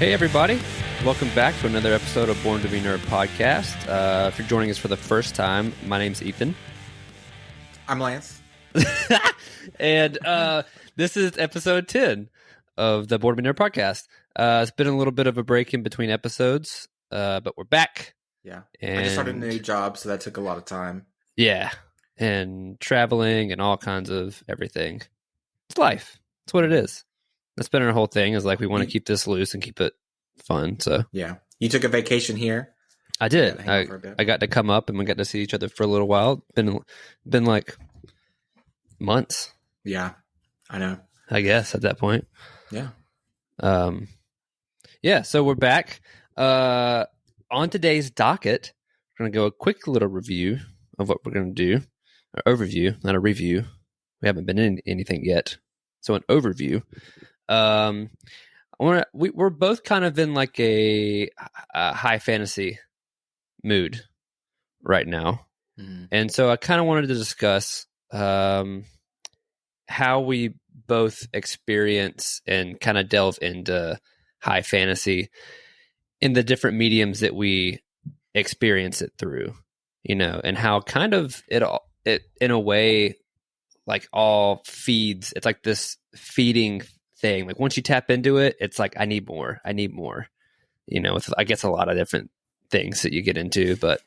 Hey, everybody. Welcome back to another episode of Born2BNerd Podcast. If you're joining us for the first time, my name's Ethan. I'm Lance. And this is episode 10 of the Born2BNerd Podcast. It's been a little bit of a break in between episodes, but we're back. Yeah. And I just started a new job, so that took a lot of time. yeah, and traveling and all kinds of everything. It's life. It's what it is. That's been our whole thing, is like we want to keep this loose and keep it fun. So yeah, you took a vacation here. I did. I got to come up and we got to see each other for a little while. Been like months. Yeah, I know. I guess at that point. Yeah. Yeah. So we're back. On today's docket, we're gonna go a quick little review of what we're gonna do. Or overview, not a review. We haven't been in anything yet, so an overview. We're both kind of in like a high fantasy mood right now, and so I kind of wanted to discuss how we both experience and kind of delve into high fantasy in the different mediums that we experience it through, you know, and how kind of it in a way like all feeds. It's like this feeding thing. Like once you tap into it, it's like I need more, you know, with I guess a lot of different things that you get into, but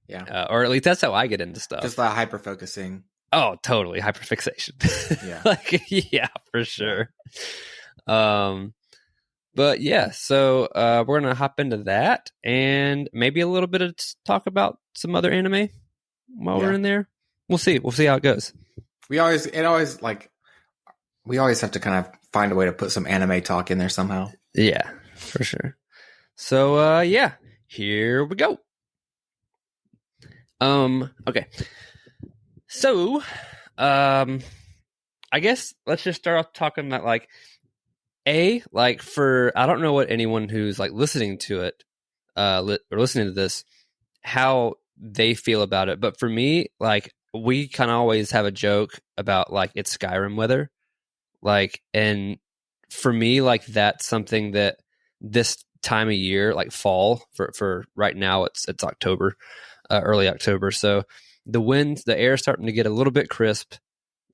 yeah, or at least that's how I get into stuff. Just that hyper focusing. Oh, totally, hyperfixation. Yeah. Like yeah, for sure. But yeah, so we're gonna hop into that and maybe a little bit of talk about some other anime while we're in there. We'll see how it goes. We always have to kind of find a way to put some anime talk in there somehow. Yeah, for sure. So yeah, here we go. Okay. So, I guess let's just start off talking about like for I don't know what anyone who's like listening to it or listening to this how they feel about it, but for me, like we kind of always have a joke about like it's Skyrim weather. Like, and for me, like that's something that this time of year, like fall for right now, it's October, early October. So the air is starting to get a little bit crisp.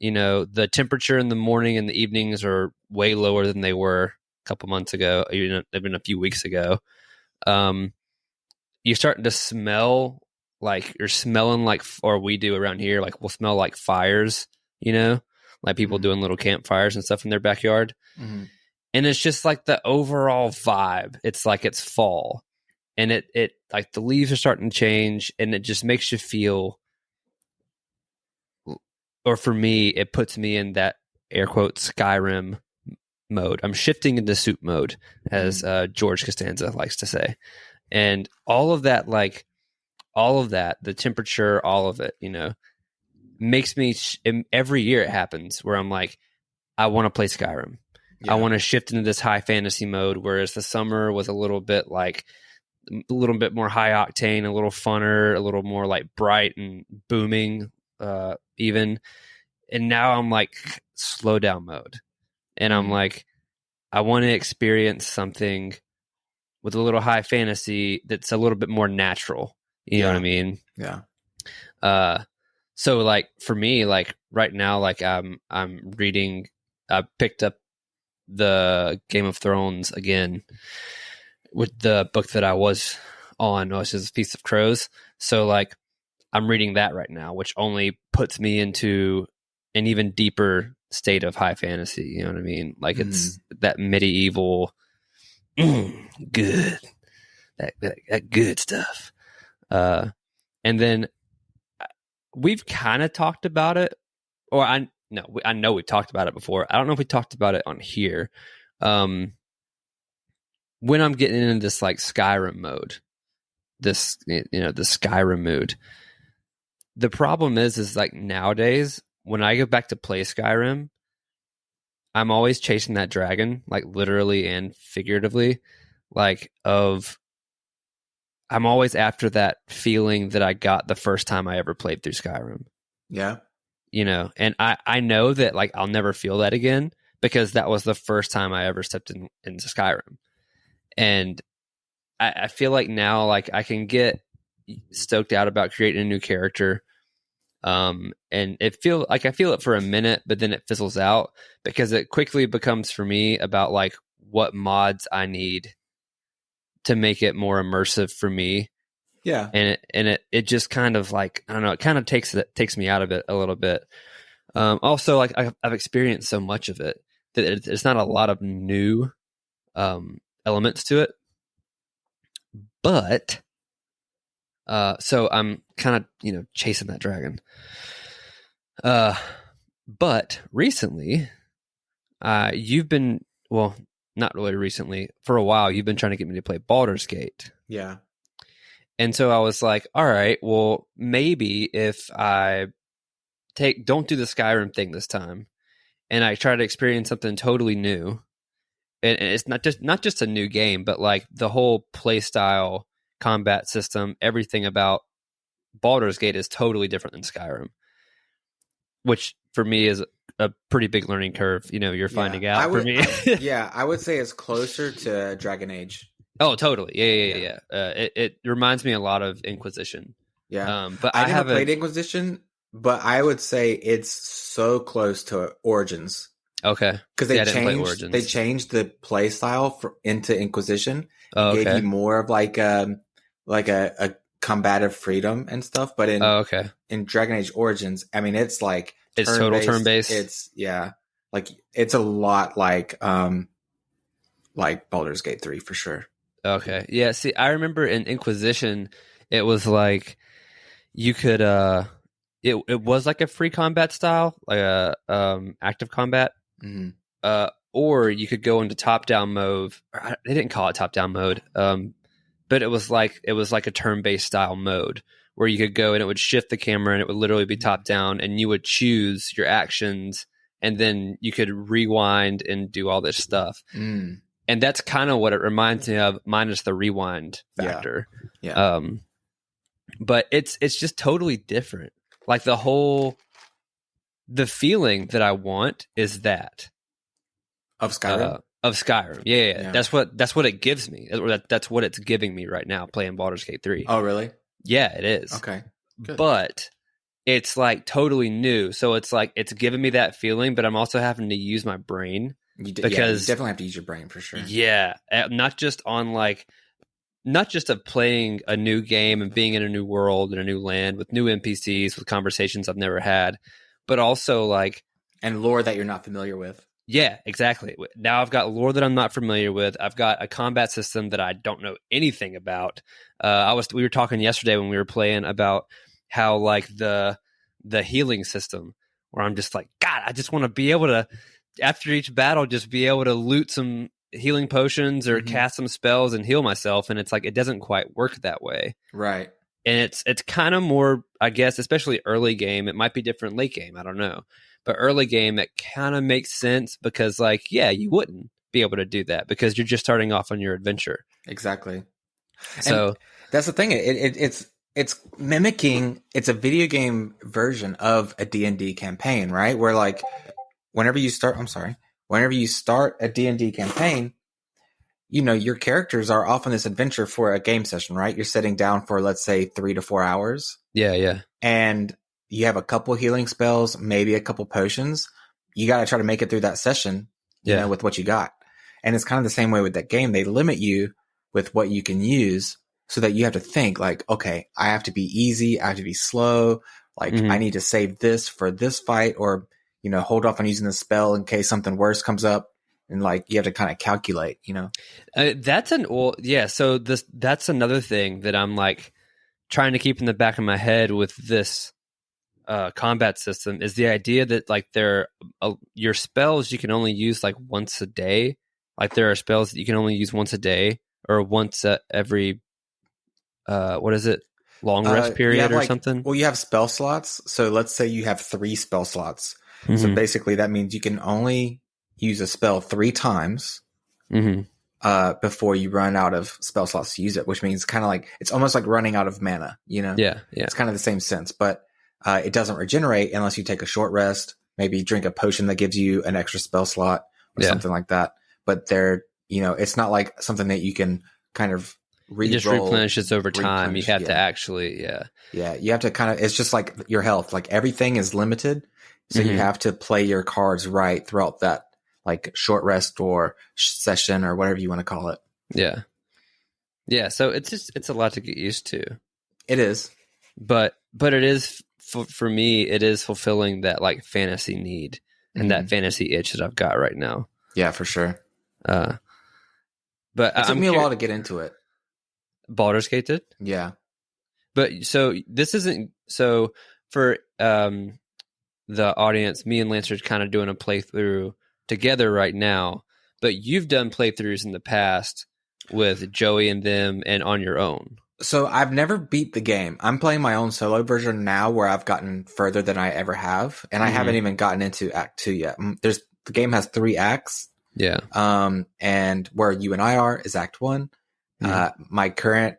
You know, the temperature in the morning and the evenings are way lower than they were a couple months ago, even a few weeks ago. You're starting to smell like you're smelling like, or we do around here, like we'll smell like fires, you know? Like people doing little campfires and stuff in their backyard. Mm-hmm. And it's just like the overall vibe. It's like it's fall. And it like the leaves are starting to change and it just makes you feel, or for me, it puts me in that air quotes Skyrim mode. I'm shifting into soup mode, as George Costanza likes to say. And all of that, the temperature, all of it, you know, makes me every year it happens where I'm like, I want to play Skyrim. Yeah. I want to shift into this high fantasy mode, whereas the summer was a little bit more high octane, a little funner, a little more like bright and booming, even. And now I'm like slow down mode, and I'm like, I want to experience something with a little high fantasy that's a little bit more natural. You know what I mean? Yeah. So like for me, like right now, like I'm reading. I picked up the Game of Thrones again with the book that I was on, which is Feast of Crows. So like I'm reading that right now, which only puts me into an even deeper state of high fantasy. You know what I mean? Like it's that medieval, good, that good stuff. And then we've kind of talked about it, or I know we've talked about it before. I don't know if we talked about it on here. When I'm getting into this like Skyrim mode, the Skyrim mood, the problem is like nowadays when I go back to play Skyrim, I'm always chasing that dragon, like literally and figuratively, I'm always after that feeling that I got the first time I ever played through Skyrim. Yeah. You know, and I know that like I'll never feel that again because that was the first time I ever stepped into Skyrim. And I feel like now, like, I can get stoked out about creating a new character. And I feel it for a minute, but then it fizzles out because it quickly becomes for me about like what mods I need to make it more immersive for me. Yeah. And it just kind of like, I don't know, it kind of takes me out of it a little bit. Also, like I've experienced so much of it that it's not a lot of new elements to it. But so I'm kind of, chasing that dragon. But recently, you've been, well, not really recently, for a while, you've been trying to get me to play Baldur's Gate. Yeah. And so I was like, all right, well, maybe if I don't do the Skyrim thing this time, and I try to experience something totally new, and it's not just a new game, but like the whole play style, combat system, everything about Baldur's Gate is totally different than Skyrim, which for me is a pretty big learning curve. You're finding out for me. I would say it's closer to Dragon Age. Oh, totally. Yeah. It reminds me a lot of Inquisition. Yeah. But I never played Inquisition, but I would say it's so close to Origins. Okay. Because they changed the play style into Inquisition. Gave you more of like a combative freedom and stuff. But in Dragon Age Origins, I mean, it's like it's total turn-based. It's it's a lot like Baldur's Gate 3 for sure. Okay. Yeah. See, I remember in Inquisition, it was like you could it was like a free combat style, like a active combat. Mm-hmm. Or you could go into top-down mode. They didn't call it top-down mode, but it was like a turn-based style mode where you could go and it would shift the camera and it would literally be top-down, and you would choose your actions, and then you could rewind and do all this stuff. Mm. And that's kind of what it reminds me of, minus the rewind factor. Yeah. But it's just totally different. Like the feeling that I want is that of Skyrim. Yeah. That's what it gives me. That's what it's giving me right now playing Baldur's Gate 3. Oh, really? Yeah, it is. Okay. Good. But it's like totally new. So it's like it's giving me that feeling, but I'm also having to use my brain. You definitely have to use your brain for sure. Yeah, not just of playing a new game and being in a new world and a new land with new NPCs with conversations I've never had, but also like and lore that you're not familiar with. Yeah, exactly. Now I've got lore that I'm not familiar with. I've got a combat system that I don't know anything about. We were talking yesterday when we were playing about how like the healing system, where I'm just like, God, I just want to be able to, after each battle, just be able to loot some healing potions or cast some spells and heal myself. And it's like, it doesn't quite work that way. Right. And it's kind of more, I guess, especially early game. It might be different late game. I don't know. But early game, it kind of makes sense because, like, yeah, you wouldn't be able to do that because you're just starting off on your adventure. Exactly. So and that's the thing. It's mimicking. It's a video game version of a D&D campaign, right? Where like whenever you start a D&D campaign, your characters are off on this adventure for a game session, right? You're sitting down for, let's say, 3 to 4 hours. Yeah. And you have a couple healing spells, maybe a couple potions. You got to try to make it through that session, with what you got. And it's kind of the same way with that game. They limit you with what you can use so that you have to think like, okay, I have to be easy. I have to be slow. Like I need to save this for this fight, or, hold off on using the spell in case something worse comes up. And like, you have to kind of calculate, So that's another thing that I'm like trying to keep in the back of my head with this combat system is the idea that like your spells you can only use like once a day. Like there are spells that you can only use once a day or once every what is it, long rest period or something. Well, you have spell slots. So let's say you have 3 spell slots. So basically that means you can only use a spell 3 times before you run out of spell slots to use it, which means kind of like it's almost like running out of mana. Yeah. It's kind of the same sense, but it doesn't regenerate unless you take a short rest, maybe drink a potion that gives you an extra spell slot or something like that. But they're it's not like something that you can kind of it just replenishes over time. You have to actually, you have to kind of, it's just like your health, like everything is limited. So you have to play your cards right throughout that like short rest or session or whatever you want to call it. Yeah. Yeah. So it's a lot to get used to. It is. But it is, for me, it is fulfilling that like fantasy need and that fantasy itch that I've got right now. Yeah, for sure. But it took me a while to get into it. Baldur's Gate did? Yeah. But so this isn't, so for the audience, me and Lance are kind of doing a playthrough together right now, but you've done playthroughs in the past with Joey and them and on your own. So I've never beat the game. I'm playing my own solo version now where I've gotten further than I ever have. And I haven't even gotten into Act 2 yet. The game has 3 acts. Yeah. And where you and I are is Act 1. My current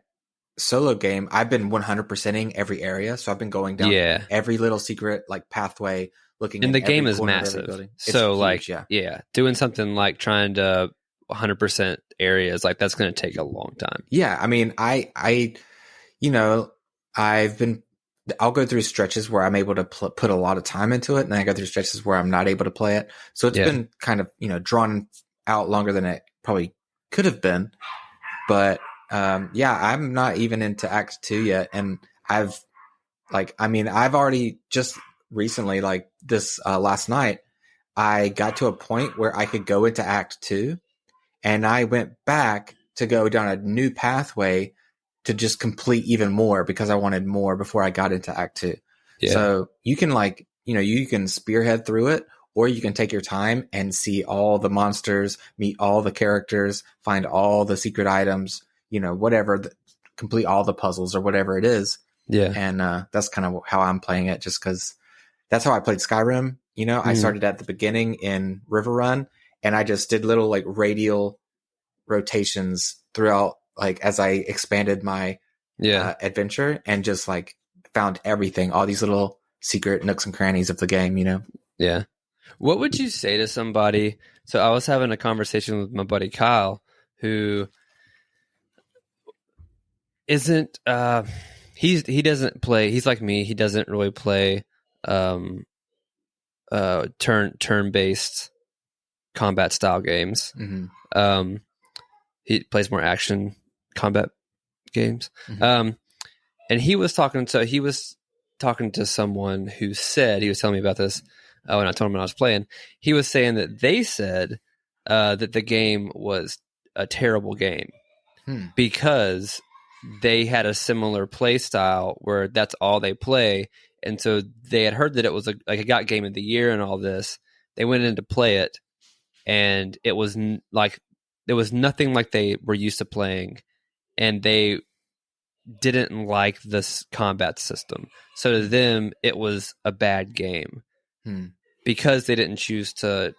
solo game, I've been 100%ing every area. So I've been going down every little secret like pathway, looking and at the game is massive. So huge, like, doing something like trying to 100% areas, like that's going to take a long time. Yeah. I mean, I'll go through stretches where I'm able to put a lot of time into it. And then I go through stretches where I'm not able to play it. So it's been kind of, drawn out longer than it probably could have been. But, I'm not even into Act 2 yet. And I've already just recently, like this, last night, I got to a point where I could go into Act 2 and I went back to go down a new pathway to just complete even more because I wanted more before I got into Act 2. Yeah. So you can you can spearhead through it, or you can take your time and see all the monsters, meet all the characters, find all the secret items, whatever, complete all the puzzles or whatever it is. Yeah. And that's kind of how I'm playing it, just because that's how I played Skyrim. I started at the beginning in River Run, and I just did little like radial rotations throughout, like as I expanded my adventure, and just like found everything, all these little secret nooks and crannies of the game, Yeah. What would you say to somebody? So I was having a conversation with my buddy Kyle, who isn't, he doesn't play, he's like me, he doesn't really play turn-based combat style games. He plays more action combat games. And he was talking to someone who said, he was telling me about this when I told him when I was playing. He was saying that they said that the game was a terrible game because they had a similar play style where that's all they play. And so they had heard that it was a got game of the year and all this. They went in to play it, and it was there was nothing like they were used to playing, and they didn't like this combat system. So to them, it was a bad game because they didn't choose to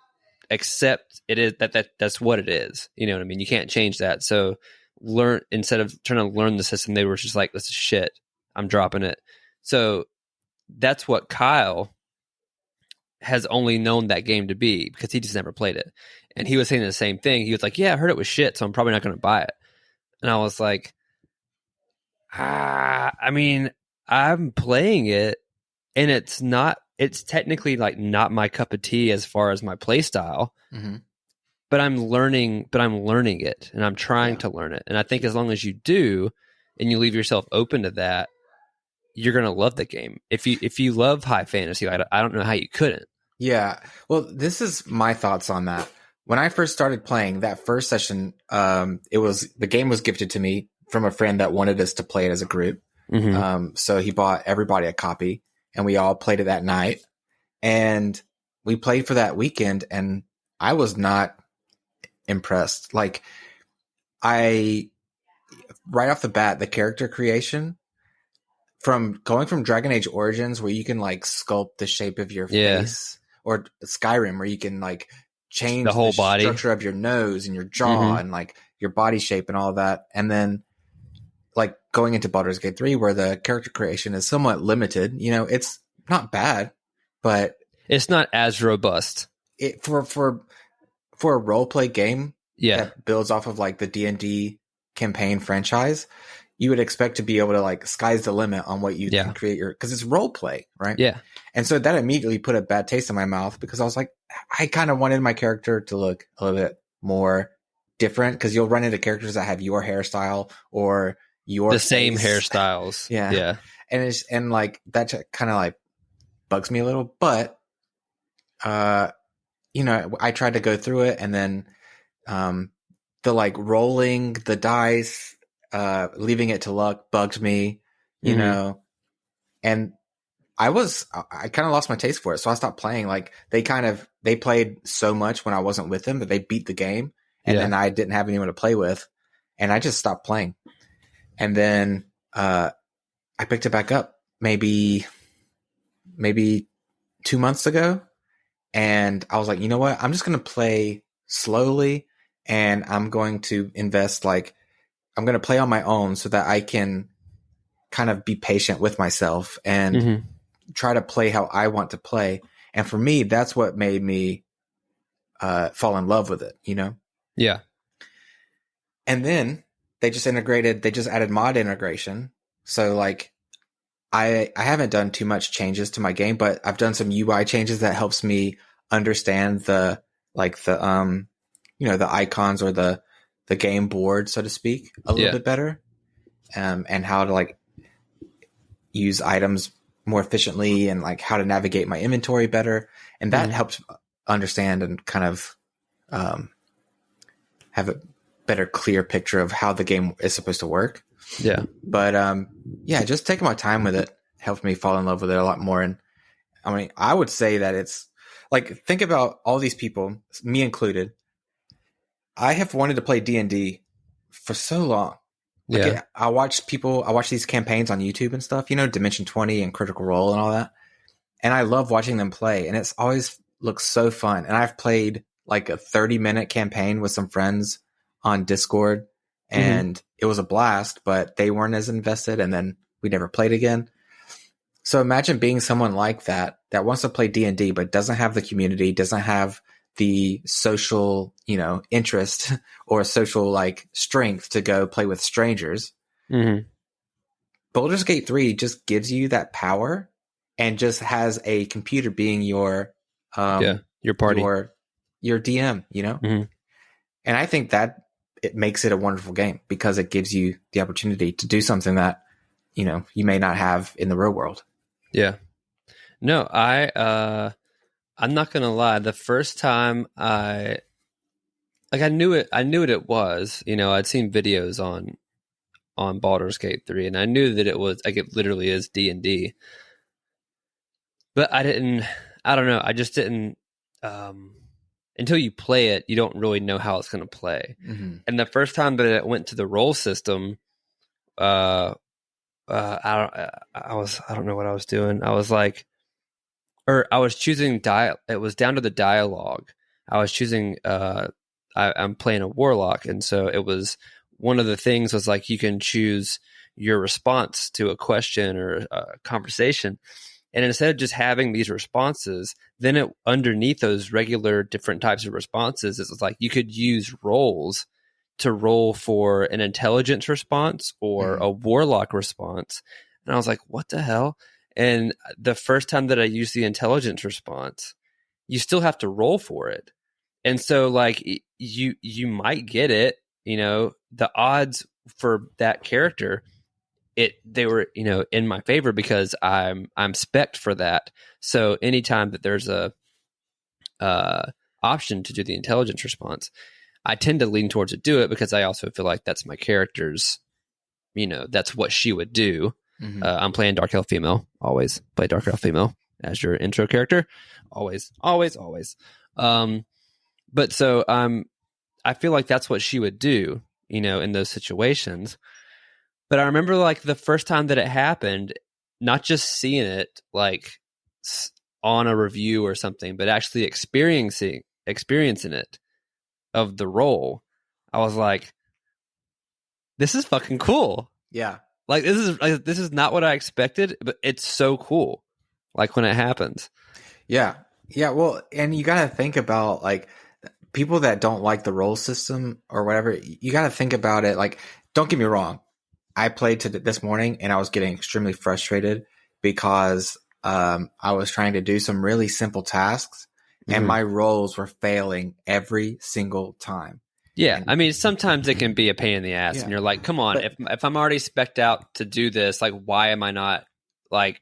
accept it is that's what it is. You know what I mean? You can't change that. So instead of trying to learn the system, they were just like, this is shit, I'm dropping it. So that's what Kyle has only known that game to be, because he just never played it. And he was saying the same thing. He was like, yeah, I heard it was shit, so I'm probably not going to buy it. And I was like, I mean, I'm playing it, and it's technically like not my cup of tea as far as my play style. But I'm learning it, and I'm trying to learn it. And I think as long as you do, and you leave yourself open to that, you're going to love the game. If you love high fantasy, I don't know how you couldn't. Yeah. Well, this is my thoughts on that. When I first started playing that first session, the game was gifted to me from a friend that wanted us to play it as a group. So he bought everybody a copy, and we all played it that night, and we played for that weekend, and I was not impressed. Like, right off the bat, the character creation, from going from Dragon Age Origins, where you can like sculpt the shape of your face, or Skyrim, where you can like change the whole body structure of your nose and your jaw and like your body shape and all that. And then like going into Baldur's Gate 3, where the character creation is somewhat limited. It's not bad, but it's not as robust. For a role play game, that builds off of like the D&D campaign franchise, you would expect to be able to like sky's the limit on what you can create because it's role play, right? Yeah. And so that immediately put a bad taste in my mouth because I was like, I kind of wanted my character to look a little bit more different because you'll run into characters that have your hairstyle or your same hairstyles. Yeah. And like that kind of like bugs me a little, but you know, I tried to go through it and then the like rolling the dice, leaving it to luck bugged me, you know, and I kind of lost my taste for it. So I stopped playing. Like they played so much when I wasn't with them that they beat the game and then I didn't have anyone to play with and I just stopped playing. And then, I picked it back up maybe 2 months ago. And I was like, you know what? I'm just going to play slowly and I'm going to invest, like, I'm going to play on my own so that I can kind of be patient with myself and try to play how I want to play. And for me, that's what made me fall in love with it, you know? Yeah. And then they just added mod integration. So like I haven't done too much changes to my game, but I've done some UI changes that helps me understand the icons or the game board, so to speak, a little bit better. And how to like use items more efficiently and like how to navigate my inventory better. And that helps understand and kind of have a better, clear picture of how the game is supposed to work. Yeah. But just taking my time with it helped me fall in love with it a lot more. And I mean, I would say that it's like, think about all these people, me included. I have wanted to play D&D for so long. Like I watch these campaigns on YouTube and stuff, you know, Dimension 20 and Critical Role and all that. And I love watching them play. And it's always looks so fun. And I've played like a 30-minute campaign with some friends on Discord. And it was a blast, but they weren't as invested. And then we never played again. So imagine being someone like that wants to play D&D, but doesn't have the community, doesn't have the social, you know, interest or social like strength to go play with strangers. Baldur's Gate 3 just gives you that power and just has a computer being your party, your DM, you know? And I think that it makes it a wonderful game because it gives you the opportunity to do something that, you know, you may not have in the real world. Yeah. No, I'm not going to lie. The first time I knew what it was, you know, I'd seen videos on Baldur's Gate 3 and I knew that it was like, it literally is D&D, but I don't know. I just didn't, until you play it, you don't really know how it's going to play. And the first time that it went to the roll system, I don't know what I was doing. I was like, or I was choosing it was down to the dialogue. I was choosing, I'm playing a warlock. And so it was, one of the things was like, you can choose your response to a question or a conversation. And instead of just having these responses, then it underneath those regular different types of responses, it's like you could use rolls to roll for an intelligence response or a warlock response. And I was like, what the hell? And the first time that I used the intelligence response, you still have to roll for it. And so like you might get it, you know, the odds for that character, they were, you know, in my favor because I'm spec'd for that. So anytime that there's a option to do the intelligence response, I tend to lean towards do it because I also feel like that's my character's, you know, that's what she would do. I'm playing Dark Elf Female. Always play Dark Elf Female as your intro character. Always. But so I feel like that's what she would do, you know, in those situations. But I remember like the first time that it happened, not just seeing it like on a review or something, but actually experiencing it of the role. I was like, this is fucking cool. Yeah. Like this is not what I expected, but it's so cool. Like when it happens. Yeah. Yeah. Well, and you got to think about like people that don't like the role system or whatever, you got to think about it. Like, don't get me wrong. I played this morning and I was getting extremely frustrated because I was trying to do some really simple tasks and my roles were failing every single time. Yeah. And, I mean, sometimes it can be a pain in the ass and you're like, come on, if I'm already spec'd out to do this, like, why am I not like...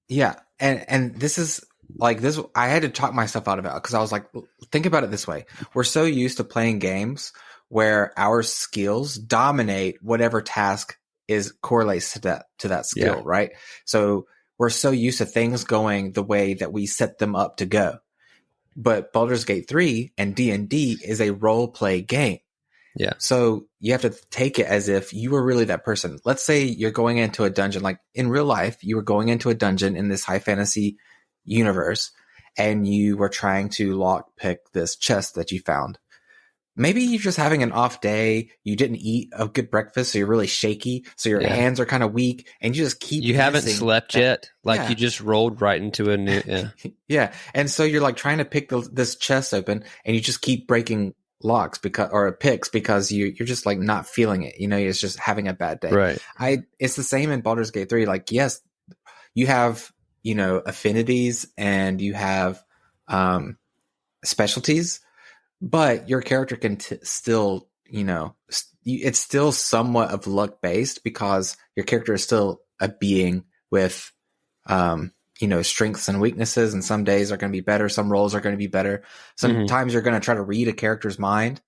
Yeah. And this is like this. I had to talk myself out of it because I was like, think about it this way. We're so used to playing games where our skills dominate whatever task correlates to that skill, right? So we're so used to things going the way that we set them up to go. But Baldur's Gate 3 and D&D is a role play game. Yeah. So you have to take it as if you were really that person. Let's say you're going into a dungeon, like in real life, you were going into a dungeon in this high fantasy universe and you were trying to lock pick this chest that you found. Maybe you're just having an off day. You didn't eat a good breakfast, so you're really shaky. So your hands are kind of weak, and you just keep. You haven't slept yet. Like you just rolled right into a new. Yeah. Yeah, and so you're like trying to pick this chest open, and you just keep breaking locks picks because you're just like not feeling it. You know, you're just having a bad day. Right. It's the same in Baldur's Gate 3. Like, yes, you have affinities and you have specialties. But your character can still, it's still somewhat of luck based because your character is still a being with, strengths and weaknesses. And some days are going to be better. Some roles are going to be better. Sometimes you're going to try to read a character's mind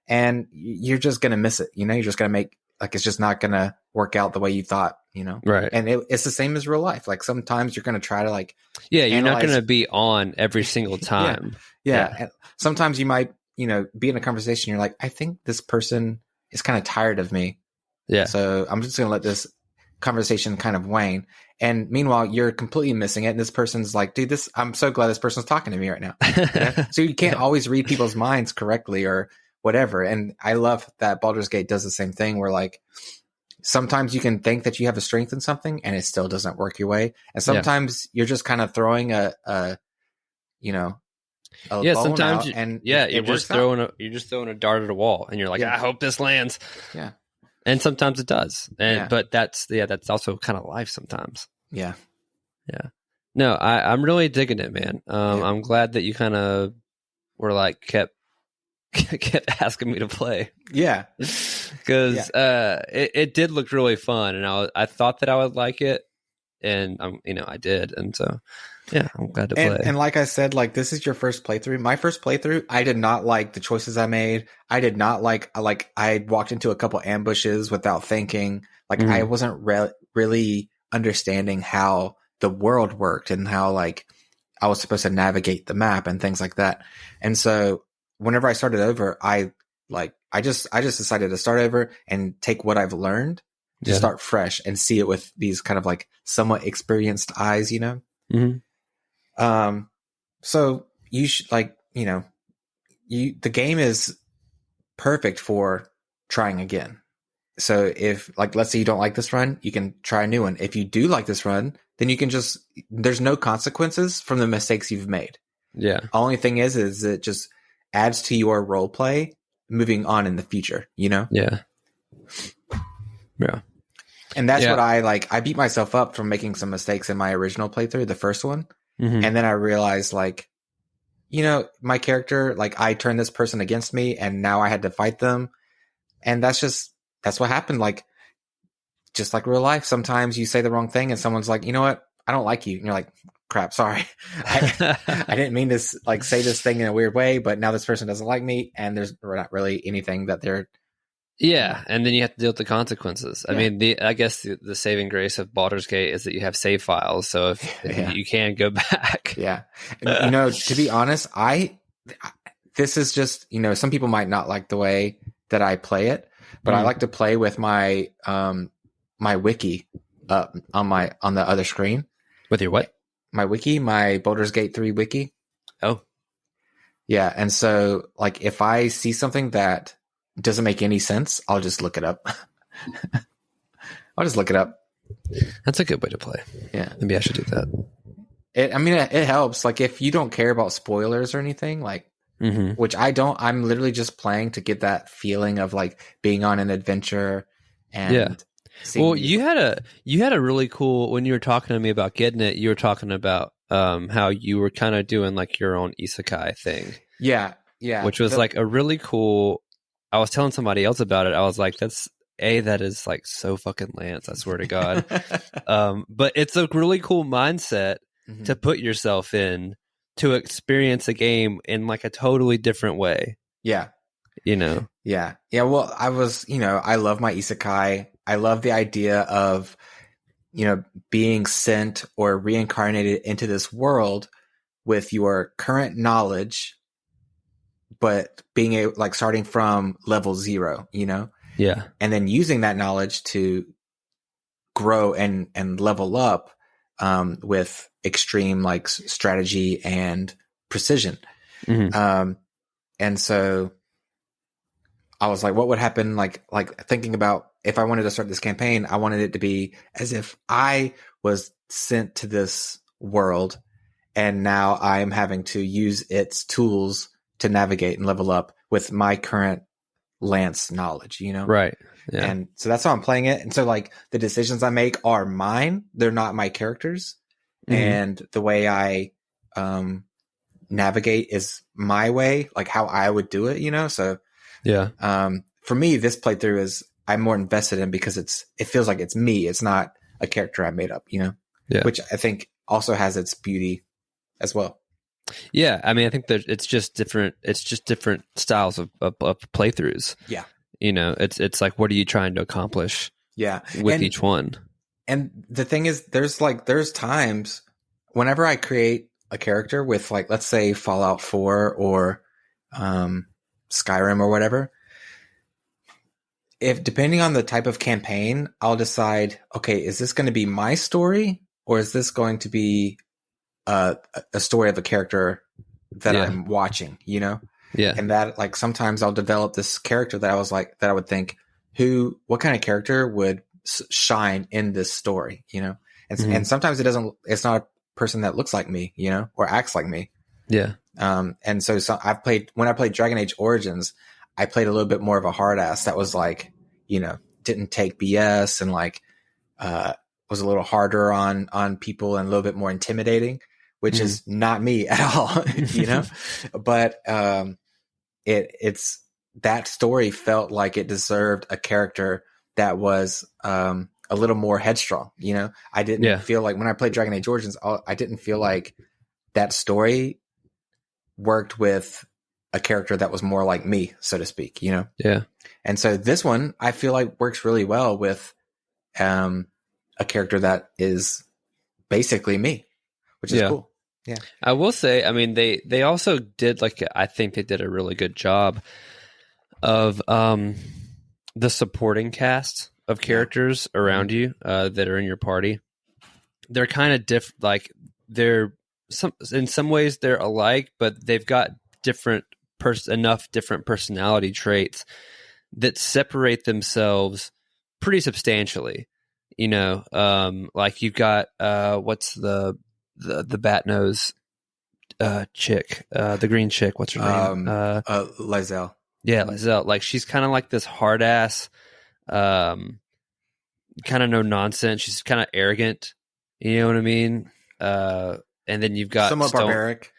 and you're just going to miss it. You're just going to make it's just not going to work out the way you thought, Right. And it's the same as real life. Like sometimes you're going to try to you're not going to be on every single time. Yeah. And sometimes you might, be in a conversation. You're like, I think this person is kind of tired of me. Yeah. So I'm just going to let this conversation kind of wane. And meanwhile, you're completely missing it. And this person's like, dude, I'm so glad this person's talking to me right now. So you can't always read people's minds correctly or whatever. And I love that Baldur's Gate does the same thing where sometimes you can think that you have a strength in something and it still doesn't work your way. And sometimes you're just kind of throwing sometimes you're just throwing a dart at a wall and you're like, I hope this lands. Yeah. And sometimes it does. But that's also kind of life sometimes. Yeah. Yeah. No, I'm really digging it, man. I'm glad that you kind of were like kept asking me to play. Yeah. Because it did look really fun and I thought that I would like it and I did. And so yeah, I'm glad to play. And like I said, this is your first playthrough. My first playthrough, I did not like the choices I made. I did not I walked into a couple ambushes without thinking. I wasn't really understanding how the world worked and how I was supposed to navigate the map and things like that. And so whenever I started over, I just decided to start over and take what I've learned to start fresh and see it with these kind of somewhat experienced eyes, Mm-hmm. So you should the game is perfect for trying again. So if let's say you don't like this run, you can try a new one. If you do like this run, then you can there's no consequences from the mistakes you've made. Yeah. Only thing is it just adds to your role play moving on in the future, Yeah. Yeah. And that's what I beat myself up from making some mistakes in my original playthrough, the first one. Mm-hmm. And then I realized my character, I turned this person against me and now I had to fight them. And that's what happened. Just like real life, sometimes you say the wrong thing and someone's like, you know what? I don't like you. And you're like, crap, sorry. I didn't mean to say this thing in a weird way, but now this person doesn't like me. And there's not really anything that they're. Yeah. And then you have to deal with the consequences. Yeah. I mean, I guess the saving grace of Baldur's Gate is that you have save files. So if you can go back. Yeah. And, to be honest, this is just, some people might not like the way that I play it, but I like to play with my, my wiki up on the other screen. With your what? My wiki, my Baldur's Gate 3 wiki. Oh. Yeah. And so if I see something that doesn't make any sense, I'll just look it up. That's a good way to play. Yeah. Maybe I should do that. It helps. If you don't care about spoilers or anything, which I don't. I'm literally just playing to get that feeling of like being on an adventure. And well, you had a really cool, when you were talking to me about getting it, you were talking about how you were kind of doing like your own isekai thing. Yeah. Which was like a really cool. I was telling somebody else about it. I was like, that is like so fucking Lance, I swear to God. But it's a really cool mindset to put yourself in, to experience a game in like a totally different way. Yeah. Yeah. Well, I love my isekai. I love the idea of, being sent or reincarnated into this world with your current knowledge, but being like starting from level 0, Yeah. and then using that knowledge to grow and level up with extreme like strategy and precision. And so I was like, what would happen? Like thinking about if I wanted to start this campaign, I wanted it to be as if I was sent to this world and now I'm having to use its tools to navigate and level up with my current Lance knowledge, Right. Yeah. And so that's how I'm playing it. And so like the decisions I make are mine. They're not my characters. And the way I navigate is my way, like how I would do it, So for me, this playthrough is I'm more invested in because it feels like it's me. It's not a character I made up, which I think also has its beauty as well. Yeah, I mean, I think that it's just different styles of playthroughs. Yeah. It's like, what are you trying to accomplish? Yeah. With each one. And the thing is, there's times whenever I create a character with like, let's say Fallout 4 or Skyrim or whatever, if depending on the type of campaign, I'll decide, okay, is this going to be my story or is this going to be a story of a character that I'm watching, Yeah. And that like sometimes I'll develop this character that I would think what kind of character would shine in this story, and sometimes it's not a person that looks like me, or acts like me. Yeah. And so when I played Dragon Age Origins, I played a little bit more of a hard ass that was like, didn't take BS and like, was a little harder on people and a little bit more intimidating, which is not me at all, but, it's that story felt like it deserved a character that was, a little more headstrong, I didn't feel like when I played Dragon Age Origins, I didn't feel like that story worked with a character that was more like me, so to speak, Yeah. And so this one I feel like works really well with, a character that is basically me, which is cool. Yeah. I will say, I mean, they also did I think they did a really good job of the supporting cast of characters around you that are in your party. They're kind of different, in some ways they're alike, but they've got enough different personality traits that separate themselves pretty substantially. Like you've got what's the bat nose chick, the green chick, what's her name? Lizelle. Yeah, Lizelle. Like she's kind of like this hard ass, kind of no nonsense. She's kind of arrogant. You know what I mean? And then you've got somewhat barbaric.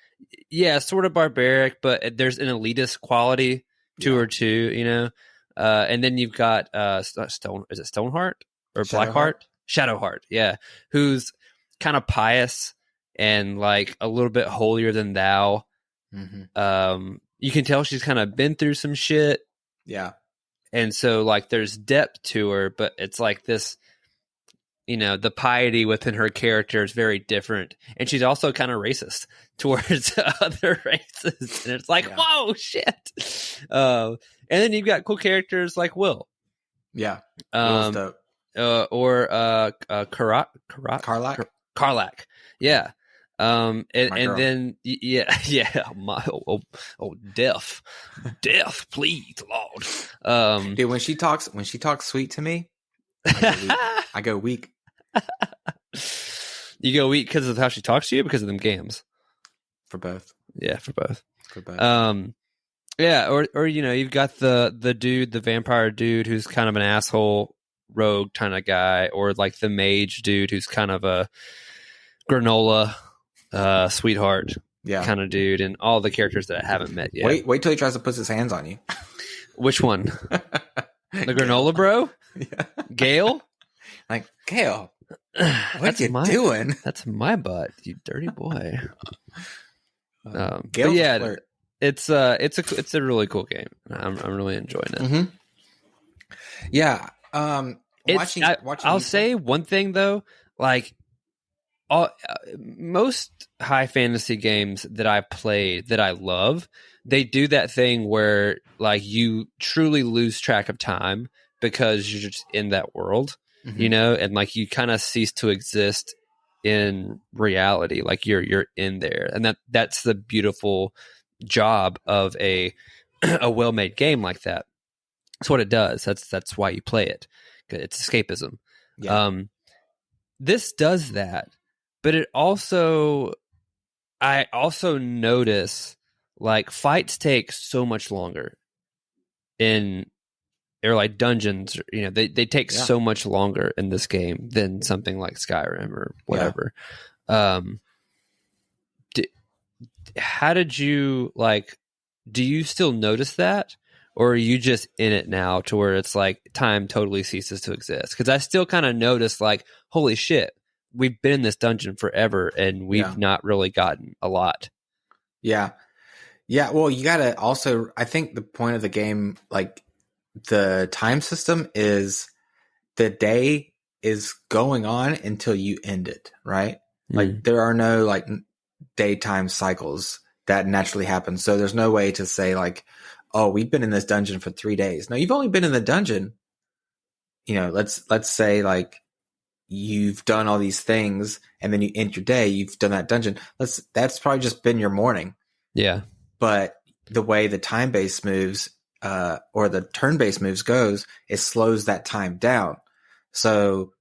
Yeah, sort of barbaric, but there's an elitist quality to her too. And then you've got Stone. Is it Stoneheart or Blackheart? Shadowheart. Yeah, who's kind of pious and like a little bit holier than thou. You can tell she's kind of been through some shit. Yeah. And so like there's depth to her, but it's like this, the piety within her character is very different. And she's also kind of racist towards other races. And it's like, whoa, shit. And then you've got cool characters like Will. Yeah. Or Karlak. Yeah. And then death, please, Lord. Dude, when she talks sweet to me, I go weak. You go weak because of how she talks to you, because of them games. For both. Yeah, for both. For both. Yeah, or you've got the vampire dude who's kind of an asshole rogue kind of guy, or like the mage dude who's kind of a granola sweetheart kind of dude, and all the characters that I haven't met yet. Wait till he tries to put his hands on you. Which one? The granola bro? Yeah. Gale? Like, Gale, what you doing? That's my butt, you dirty boy. Gale's yeah, it's a really cool game. I'm really enjoying it. Mm-hmm. Yeah. I'll say one thing though, like most high fantasy games that I've played that I love, they do that thing where like you truly lose track of time because you're just in that world, and like you kind of cease to exist in reality. Like you're in there, and that's the beautiful job of a well-made game like that. That's what it does. That's why you play it. It's escapism. Yeah. This does that, but I also notice like fights take so much longer or like dungeons, they take so much longer in this game than something like Skyrim or whatever. Yeah. How did you do you still notice that, or are you just in it now to where it's like time totally ceases to exist? Because I still kind of notice like, holy shit, we've been in this dungeon forever and we've not really gotten a lot. Yeah. Yeah. Well, you got to also, I think the point of the game, like the time system is the day is going on until you end it, right? Like there are no like daytime cycles that naturally happen. So there's no way to say like, oh, we've been in this dungeon for 3 days. No, you've only been in the dungeon. Let's say like you've done all these things and then you end your day, you've done that dungeon. That's probably just been your morning. Yeah. But the way the time-based moves, or the turn-based moves goes, it slows that time down. So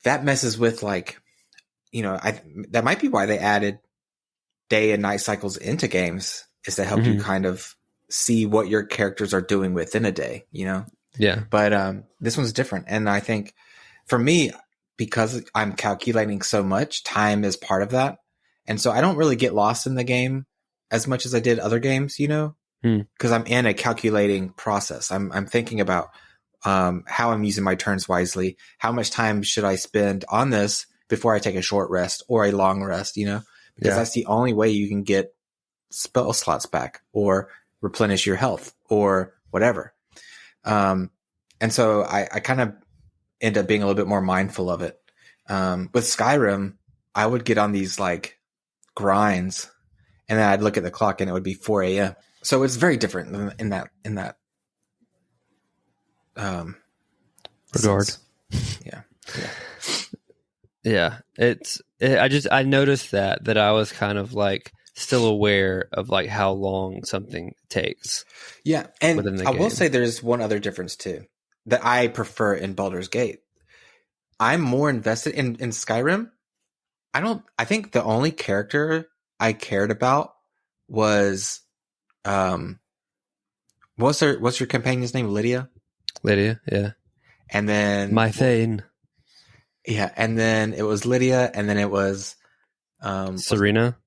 that messes with like, that might be why they added day and night cycles into games, is to help you kind of see what your characters are doing within a day, Yeah. But this one's different. And I think for me, because I'm calculating so much, time is part of that. And so I don't really get lost in the game as much as I did other games, because I'm in a calculating process. I'm thinking about how I'm using my turns wisely. How much time should I spend on this before I take a short rest or a long rest, because that's the only way you can get spell slots back or replenish your health or whatever. And so I kind of end up being a little bit more mindful of it. With Skyrim, I would get on these like grinds and then I'd look at the clock and it would be 4 a.m. So it's very different in that regard. Sense. Yeah. Yeah. I noticed that I was kind of like still aware of like how long something takes. Yeah. And I will say there's one other difference too that I prefer in Baldur's Gate. I'm more invested in Skyrim. I think the only character I cared about was, what's your companion's name? Lydia? Lydia. Yeah. And then my Thane. Yeah. And then it was Lydia. And then it was, Serena.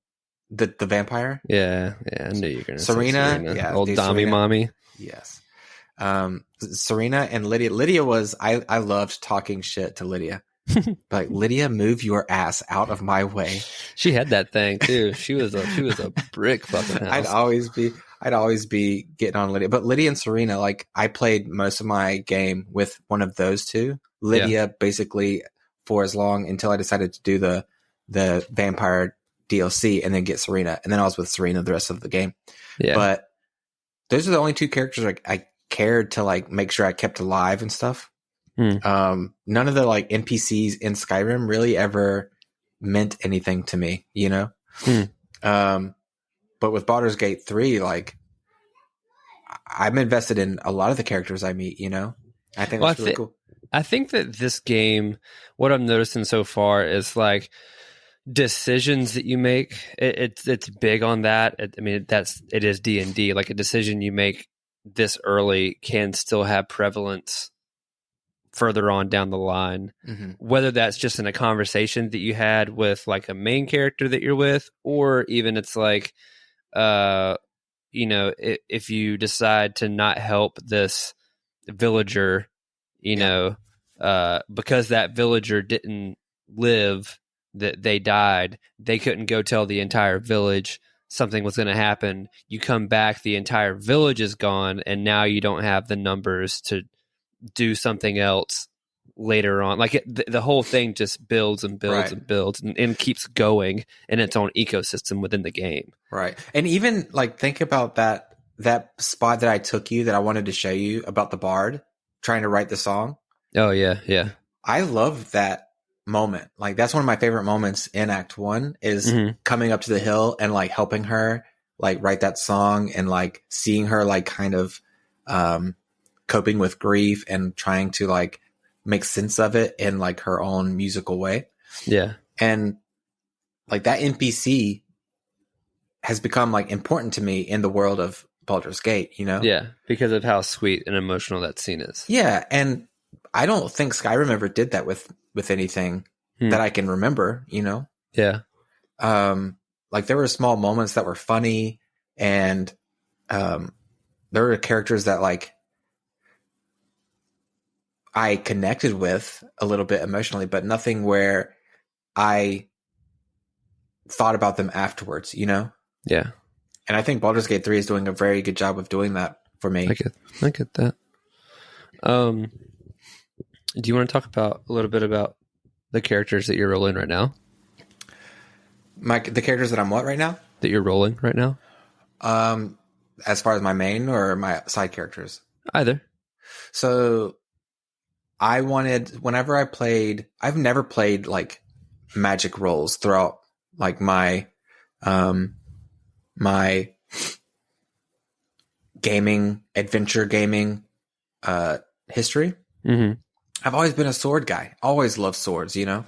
The vampire. Yeah. Yeah. I knew you were going to Serena. say Serena. Yeah. Old Dommy mommy. Yes. Serena and Lydia was, I loved talking shit to Lydia. Like, Lydia, move your ass out of my way. She had that thing too. She was a brick fucking house. I'd always be getting on Lydia. But Lydia and Serena, like, I played most of my game with one of those two. Lydia basically for as long until I decided to do the vampire DLC and then get Serena. And then I was with Serena the rest of the game. Yeah. But those are the only two characters I cared to like make sure I kept alive and stuff. None of the like NPCs in Skyrim really ever meant anything to me, but with Baldur's Gate 3, like, I'm invested in a lot of the characters I meet, I think that's really cool. I think that this game, what I'm noticing so far is like, decisions that you make, it's big on that. I mean, it is D&D. Like a decision you make this early can still have prevalence further on down the line, whether that's just in a conversation that you had with like a main character that you're with, or even it's like, if you decide to not help this villager, because that villager didn't live, that they died, they couldn't go tell the entire village something was going to happen. You come back, the entire village is gone, and now you don't have the numbers to do something else later on. Like the whole thing just builds and builds and builds and keeps going in its own ecosystem within the game. Right. And even like think about that spot that I took you that I wanted to show you about the bard trying to write the song. Oh yeah. Yeah. I love that moment. Like that's one of my favorite moments in Act 1 is coming up to the hill and like helping her like write that song and like seeing her like kind of coping with grief and trying to like make sense of it in like her own musical way. Yeah. And like that NPC has become like important to me in the world of Baldur's Gate, Yeah, because of how sweet and emotional that scene is. Yeah, and I don't think Skyrim ever did that with anything that I can remember, Yeah. Like there were small moments that were funny, and there were characters that like I connected with a little bit emotionally, but nothing where I thought about them afterwards, Yeah. And I think Baldur's Gate 3 is doing a very good job of doing that for me. I get that. Do you want to talk a little bit about the characters that you're rolling right now? The characters that I'm what right now? That you're rolling right now? As far as my main or my side characters? Either. So I wanted, whenever I played, I've never played like magic roles throughout like my adventure gaming history. I've always been a sword guy. Always loved swords, And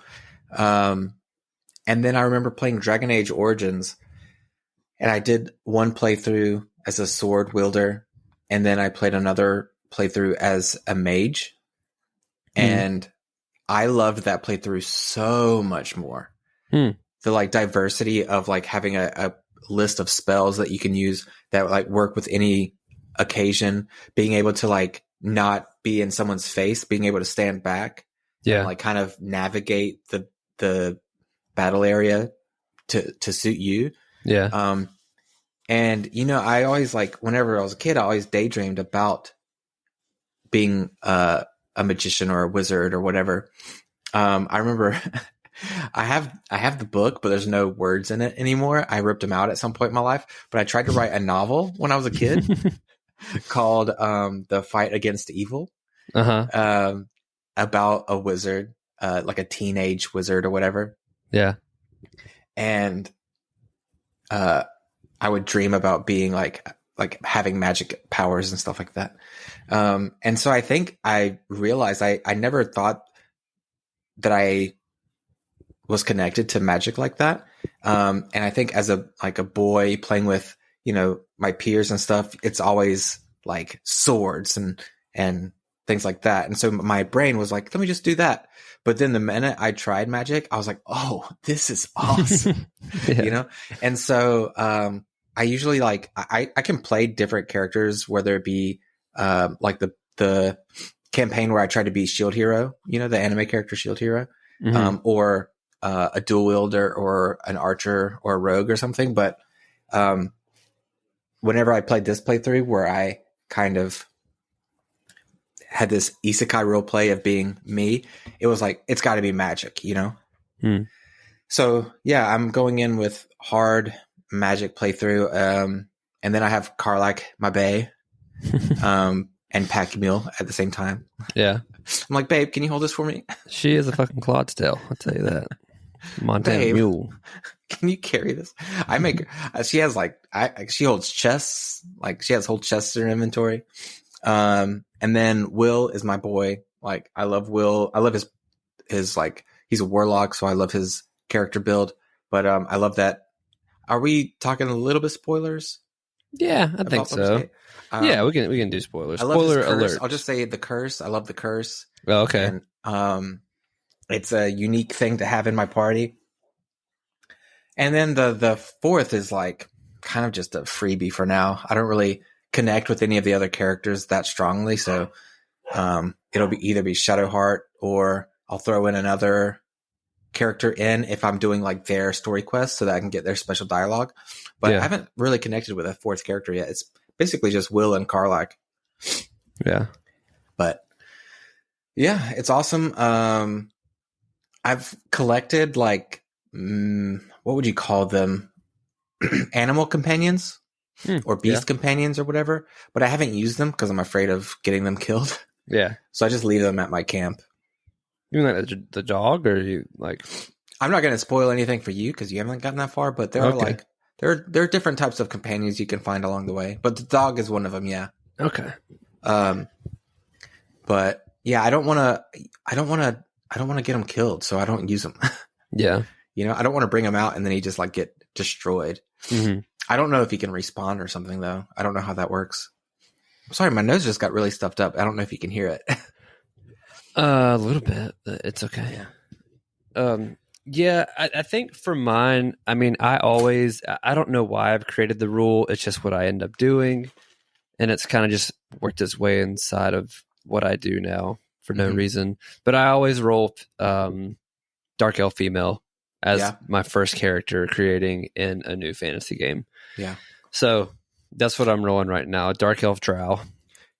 then I remember playing Dragon Age Origins, and I did one playthrough as a sword wielder, and then I played another playthrough as a mage. And I loved that playthrough so much more. The like diversity of like having a list of spells that you can use that like work with any occasion, being able to like not be in someone's face, being able to stand back, and like kind of navigate the battle area to suit you. Yeah. And I always like, whenever I was a kid, I always daydreamed about being a magician or a wizard or whatever. I remember I have the book, but there's no words in it anymore. I ripped them out at some point in my life, but I tried to write a novel when I was a kid called The Fight Against Evil, about a wizard, like a teenage wizard or whatever. Yeah. And I would dream about being like having magic powers and stuff like that. And so I think I realized I never thought that I was connected to magic like that. And I think as a boy playing with, my peers and stuff, it's always like swords and things like that. And so my brain was like, let me just do that. But then the minute I tried magic, I was like, oh, this is awesome. And so, I usually like, I can play different characters, whether it be, like the campaign where I tried to be Shield Hero, the anime character Shield Hero, or, a dual wielder or an archer or a rogue or something. But, whenever I played this playthrough where I kind of had this isekai role play of being me, it was like, it's got to be magic, So yeah, I'm going in with hard magic playthrough. And then I have Karlak, my bae, and Pack Mule at the same time. Yeah. I'm like, babe, can you hold this for me? She is a fucking Clydesdale, I'll tell you that. Montana Babe, Mule. Can you carry this? I make her, she has like, she holds chests, like she has whole chests in her inventory. And then Will is my boy. Like, I love Will. I love his like, he's a warlock, so I love his character build. But I love that. Are we talking a little bit spoilers? Yeah, I think so. Yeah, we can do spoilers. I love Spoiler his curse. alert. I'll just say the curse. I love the curse. Oh, okay. And it's a unique thing to have in my party. And then the fourth is like kind of just a freebie for now. I don't really connect with any of the other characters that strongly, so it'll be either Shadowheart or I'll throw in another character in if I'm doing like their story quest so that I can get their special dialogue. But I haven't really connected with a fourth character yet. It's basically just Will and Karlach. Yeah. But yeah, it's awesome. I've collected like what would you call them? Animal companions or beast companions or whatever, but I haven't used them because I'm afraid of getting them killed. Yeah. So I just leave them at my camp. You mean like the dog, or you like? I'm not going to spoil anything for you because you haven't gotten that far, but there are like there are different types of companions you can find along the way, but the dog is one of them. Yeah. Okay. But yeah, I don't want to get him killed, so I don't use him. Yeah. You know, I don't want to bring him out and then he just like get destroyed. Mm-hmm. I don't know if he can respawn or something though. I don't know how that works. I'm sorry, my nose just got really stuffed up. I don't know if you can hear it. A little bit. It's okay. Yeah. I think for mine, I mean, I don't know why I've created the rule. It's just what I end up doing. And it's kind of just worked its way inside of what I do now for no reason. But I always roll Dark Elf female as my first character creating in a new fantasy game. Yeah. So that's what I'm rolling right now. Dark Elf Drow.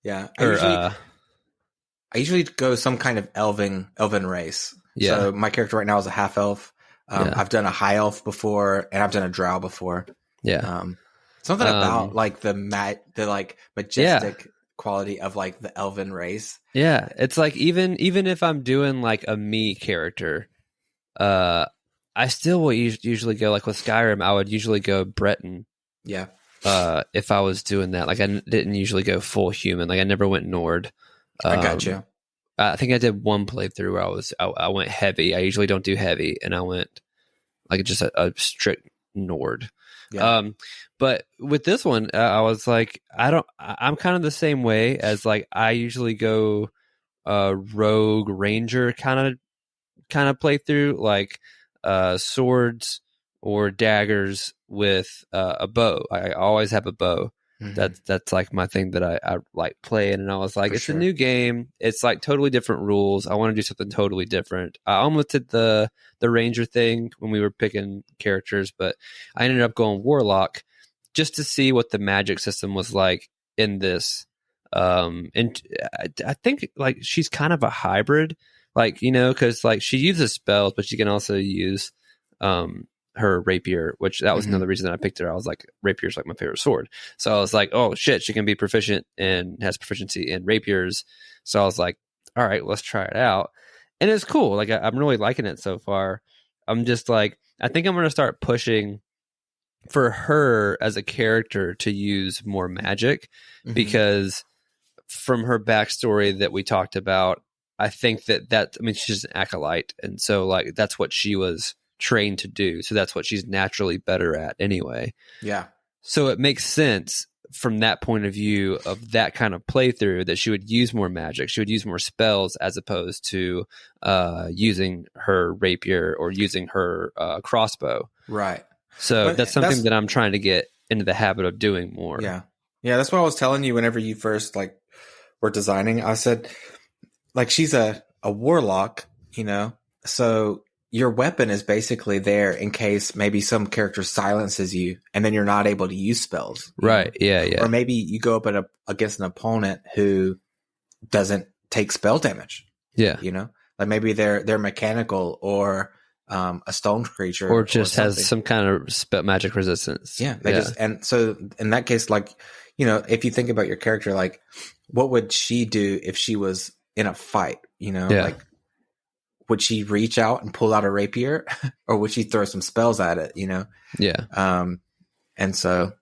Yeah. I usually go some kind of elven race. Yeah. So my character right now is a half elf. I've done a high elf before and I've done a drow before. Yeah. Something about like the like majestic quality of like the elven race. Yeah. It's like even if I'm doing like a me character, I still will usually go like with Skyrim. I would usually go Breton. Yeah. If I was doing that, like I didn't usually go full human. Like I never went Nord. I got you. I think I did one playthrough where I went heavy. I usually don't do heavy, and I went like just a strict Nord. Yeah. But with this one, I was like, I'm kind of the same way as like I usually go rogue ranger kind of playthrough, like swords or daggers with a bow. I always have a bow. Mm-hmm. That's like my thing that I like playing. And I was like, it's a new game. It's like totally different rules. I want to do something totally different. I almost did the ranger thing when we were picking characters, but I ended up going warlock just to see what the magic system was like in this. And I think like she's kind of a hybrid, like, you know, because like she uses spells, but she can also use her rapier, which that was another reason that I picked her. I was like, rapier's like my favorite sword. So I was like, oh shit, she can be proficient and has proficiency in rapiers. So I was like, all right, let's try it out. And it's cool. Like I'm really liking it so far. I'm just like, I think I'm going to start pushing for her as a character to use more magic because from her backstory that we talked about, I think I mean, she's an acolyte. And so like, that's what she was trained to do. So that's what she's naturally better at anyway. Yeah. So it makes sense from that point of view of that kind of playthrough that she would use more magic. She would use more spells as opposed to using her rapier or using her crossbow. Right. So that's something that I'm trying to get into the habit of doing more. Yeah. Yeah. That's what I was telling you whenever you first like were designing. I said, like, she's a warlock, you know, so your weapon is basically there in case maybe some character silences you and then you're not able to use spells. Right. Know? Yeah. Yeah. Or maybe you go up against an opponent who doesn't take spell damage. Yeah. You know, like maybe they're mechanical or a stone creature or just has some kind of magic resistance. Yeah. And so in that case, like, you know, if you think about your character, like what would she do if she was in a fight, you know, like, would she reach out and pull out a rapier or would she throw some spells at it, you know? Yeah. And so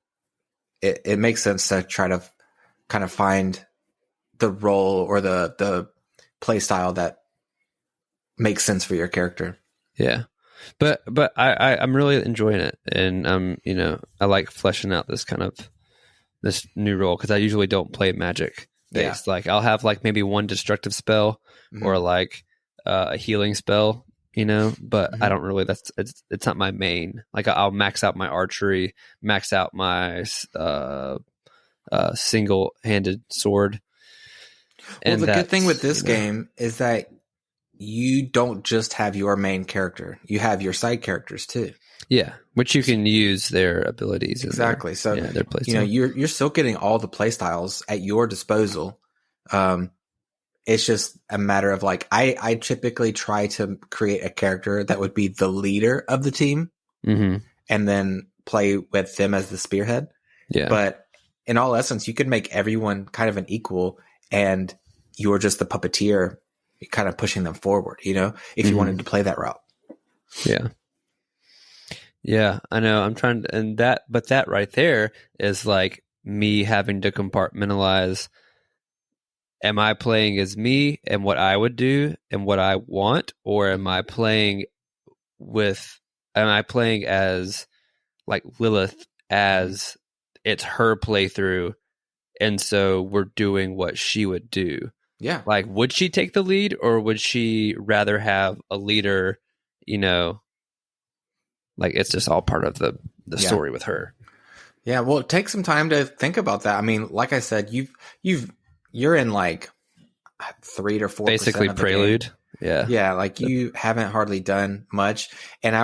it makes sense to try to kind of find the role or the play style that makes sense for your character. Yeah. But I'm really enjoying it, and I like fleshing out this new role, because I usually don't play magic based. Like I'll have like maybe one destructive spell or like a healing spell, but I don't really. It's not my main. Like I'll max out my archery, max out my single-handed sword. Well, the good thing with this game is that you don't just have your main character; you have your side characters too. Yeah, which you can use their abilities. Exactly. So their playstyle. You're still getting all the playstyles at your disposal. It's just a matter of like I typically try to create a character that would be the leader of the team, and then play with them as the spearhead. Yeah. But in all essence, you could make everyone kind of an equal, and you're just the puppeteer, kind of pushing them forward. If you wanted to play that route. Yeah. Yeah, I know. I'm trying to, but that right there is like me having to compartmentalize. Am I playing as me and what I would do and what I want, or am I playing as like Lilith, as it's her playthrough, and so we're doing what she would do? Yeah. Like, would she take the lead, or would she rather have a leader, like it's just all part of the story with her. Yeah, well, take some time to think about that. I mean, like I said, you're in like 3 to 4% basically of the prelude. Game. Yeah, like you haven't hardly done much. And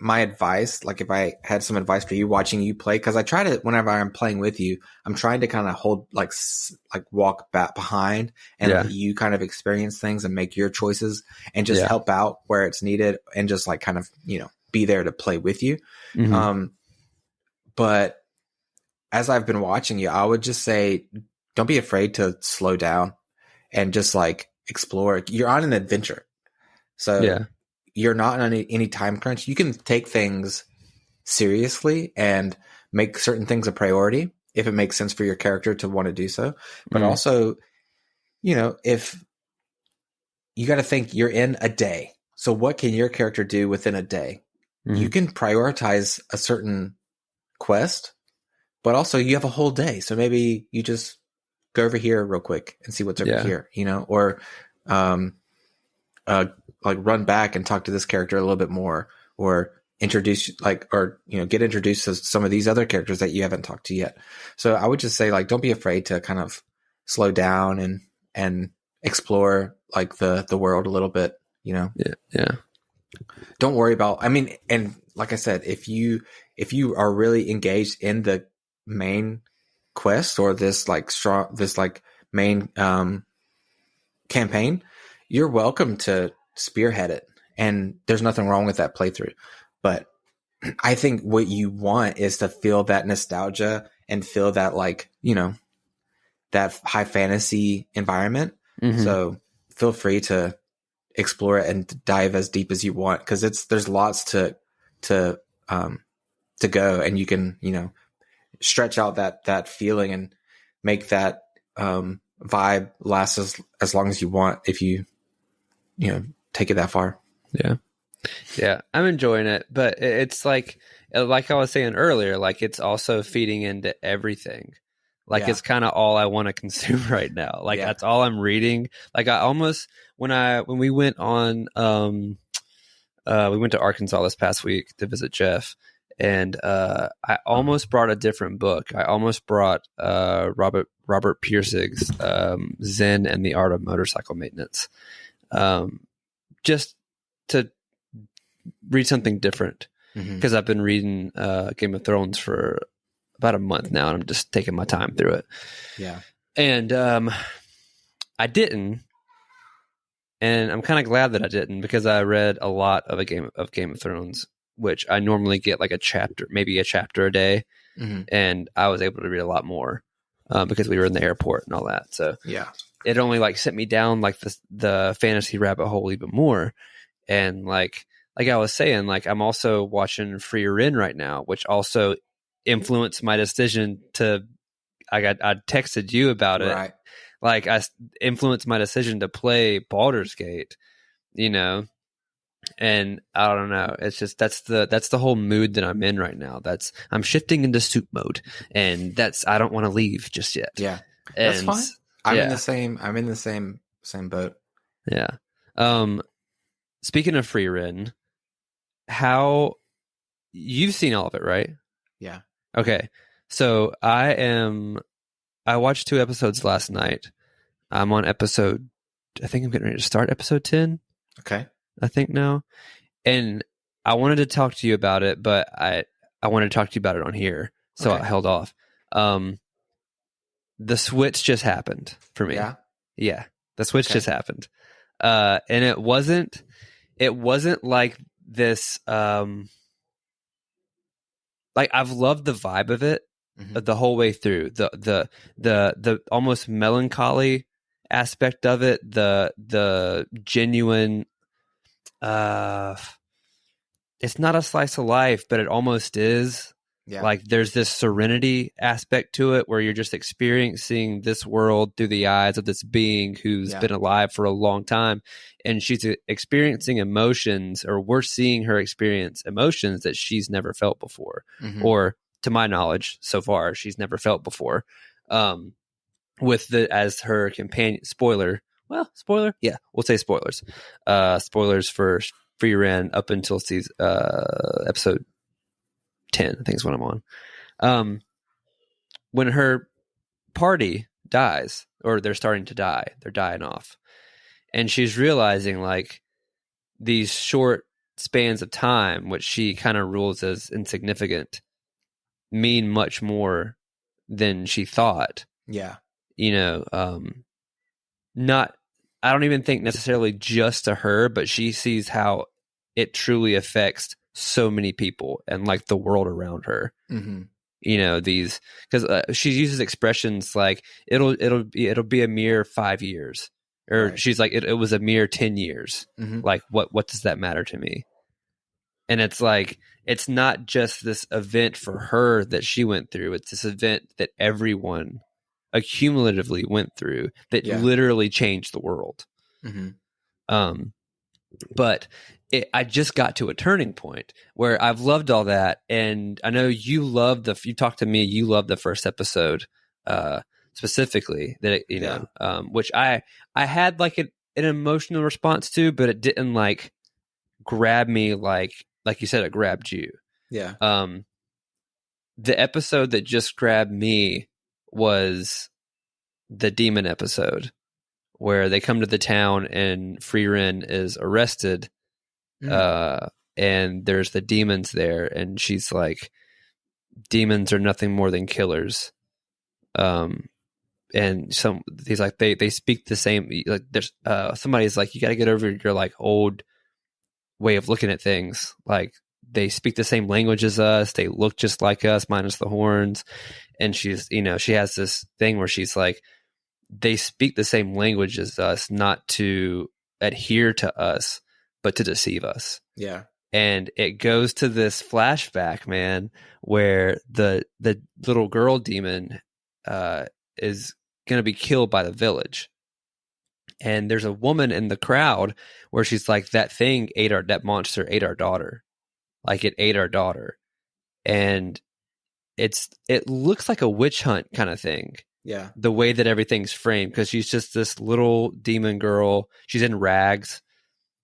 my advice, like if I had some advice for you watching you play, because I try to, whenever I'm playing with you, I'm trying to kind of hold like walk back behind and let you kind of experience things and make your choices and just help out where it's needed and just like kind of be there to play with you. But as I've been watching you, I would just say, don't be afraid to slow down and just like explore. You're on an adventure. So you're not on any time crunch. You can take things seriously and make certain things a priority if it makes sense for your character to want to do so. But also, if you got to think you're in a day. So what can your character do within a day? You can prioritize a certain quest, but also you have a whole day. So maybe you just go over here real quick and see what's over here, or like run back and talk to this character a little bit more, or introduce get introduced to some of these other characters that you haven't talked to yet. So I would just say, like, don't be afraid to kind of slow down and explore like the world a little bit, Yeah. Don't worry about, and like I said, if you are really engaged in the main quest or this main campaign, you're welcome to spearhead it, and there's nothing wrong with that playthrough. But I think what you want is to feel that nostalgia and feel that that high fantasy environment. So feel free to explore it and dive as deep as you want, because there's lots to go, and you can stretch out that feeling and make that vibe last as long as you want if you take it that far. Yeah, I'm enjoying it, but it's like I was saying earlier, like it's also feeding into everything. Like it's kind of all I want to consume right now. Like that's all I'm reading. Like I almost when we went on we went to Arkansas this past week to visit Jeff, and I almost brought a different book. I almost brought Robert Piercig's Zen and the Art of Motorcycle Maintenance, just to read something different, because I've been reading Game of Thrones for about a month now, and I'm just taking my time through it. Yeah. And I didn't, and I'm kind of glad that I didn't, because I read a lot of Game of Thrones, which I normally get like maybe a chapter a day, and I was able to read a lot more because we were in the airport and all that. So it only like sent me down like the fantasy rabbit hole even more. And like I was saying, like I'm also watching Free Rin right now, which also influenced my decision to. I texted you about it. Right. Like I influenced my decision to play Baldur's Gate, And I don't know. It's just that's the whole mood that I'm in right now. I'm shifting into soup mode, and I don't want to leave just yet. Yeah, that's fine. I'm yeah. in the same boat. Yeah. Speaking of free Ren, how you've seen all of it, right? Yeah. Okay. So I watched 2 episodes last night. I'm on episode, I think I'm getting ready to start episode 10. Okay. I think now. And I wanted to talk to you about it, but I wanted to talk to you about it on here. So I held off. The switch just happened for me. Yeah. Yeah. The switch just happened. And it wasn't like this, like I've loved the vibe of it the whole way through. The almost melancholy aspect of it, the genuine, it's not a slice of life, but it almost is. Yeah. Like there's this serenity aspect to it where you're just experiencing this world through the eyes of this being who's been alive for a long time, and she's experiencing emotions, or we're seeing her experience emotions that she's never felt before, or to my knowledge so far she's never felt before, with as her companion. Spoiler, yeah, we'll say spoilers. Spoilers for Free Ren up until episode 10, I think is what I'm on. When her party dies, or they're starting to die, they're dying off, and she's realizing like these short spans of time, which she kind of rules as insignificant, mean much more than she thought. Yeah. You know, not, I don't even think necessarily just to her, but she sees how it truly affects so many people and like the world around her. You know, these, because she uses expressions like it'll be a mere 5 years, or she's like it was a mere 10 years. Like what does that matter to me? And it's like, it's not just this event for her that she went through, it's this event that everyone accumulatively went through that literally changed the world. But I just got to a turning point where I've loved all that, and I know you love you talked to me, you loved the first episode specifically, that you know, which I had like an emotional response to, but it didn't like grab me like you said it grabbed you. The episode that just grabbed me was the demon episode, where they come to the town and Free Ren is arrested, and there's the demons there, and she's like, demons are nothing more than killers. And he's like, they speak the same, like there's somebody's like, you got to get over your like old way of looking at things. Like they speak the same language as us, they look just like us minus the horns. And she's, you know, she has this thing where she's like, they speak the same language as us, not to adhere to us, but to deceive us. Yeah. And it goes to this flashback, man, where the little girl demon is going to be killed by the village. And there's a woman in the crowd where she's like, that monster ate our daughter. Like it ate our daughter. And it looks like a witch hunt kind of thing. Yeah. The way that everything's framed, because she's just this little demon girl. She's in rags.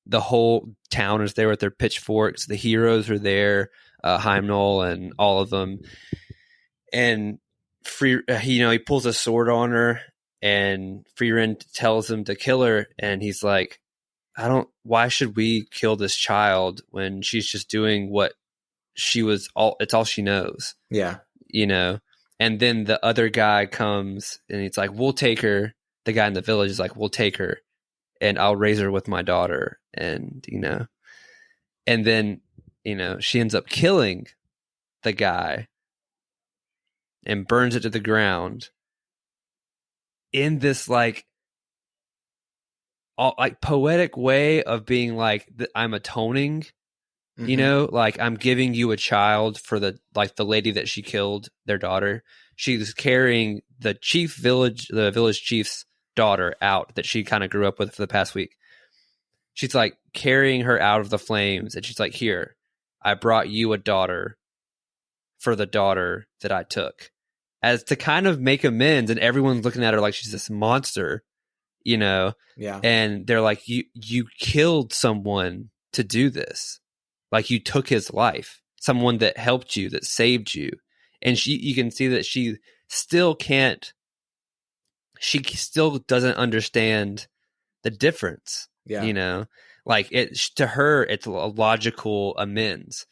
The whole town is there with their pitchforks. The heroes are there, Heimdall and all of them. And he pulls a sword on her, and Free Ren tells him to kill her. And he's like, why should we kill this child when she's just doing what it's all she knows. Yeah. You know? And then the other guy comes and he's like, we'll take her. The guy in the village is like, we'll take her and I'll raise her with my daughter. And, you know, and then, you know, she ends up killing the guy and burns it to the ground in this like poetic way of being like, I'm atoning. You know, like I'm giving you a child for the lady that she killed, their daughter. She was carrying the village chief's daughter out that she kind of grew up with for the past week. she's like carrying her out of the flames, and she's like, "Here, I brought you a daughter for the daughter that I took," as to kind of make amends. And everyone's looking at her like she's this monster, you know? Yeah. And they're like, you killed someone to do this. Like, you took his life, someone that helped you, that saved you. And you can see that she still doesn't understand the difference. Yeah. You know, like to her, it's a logical amends.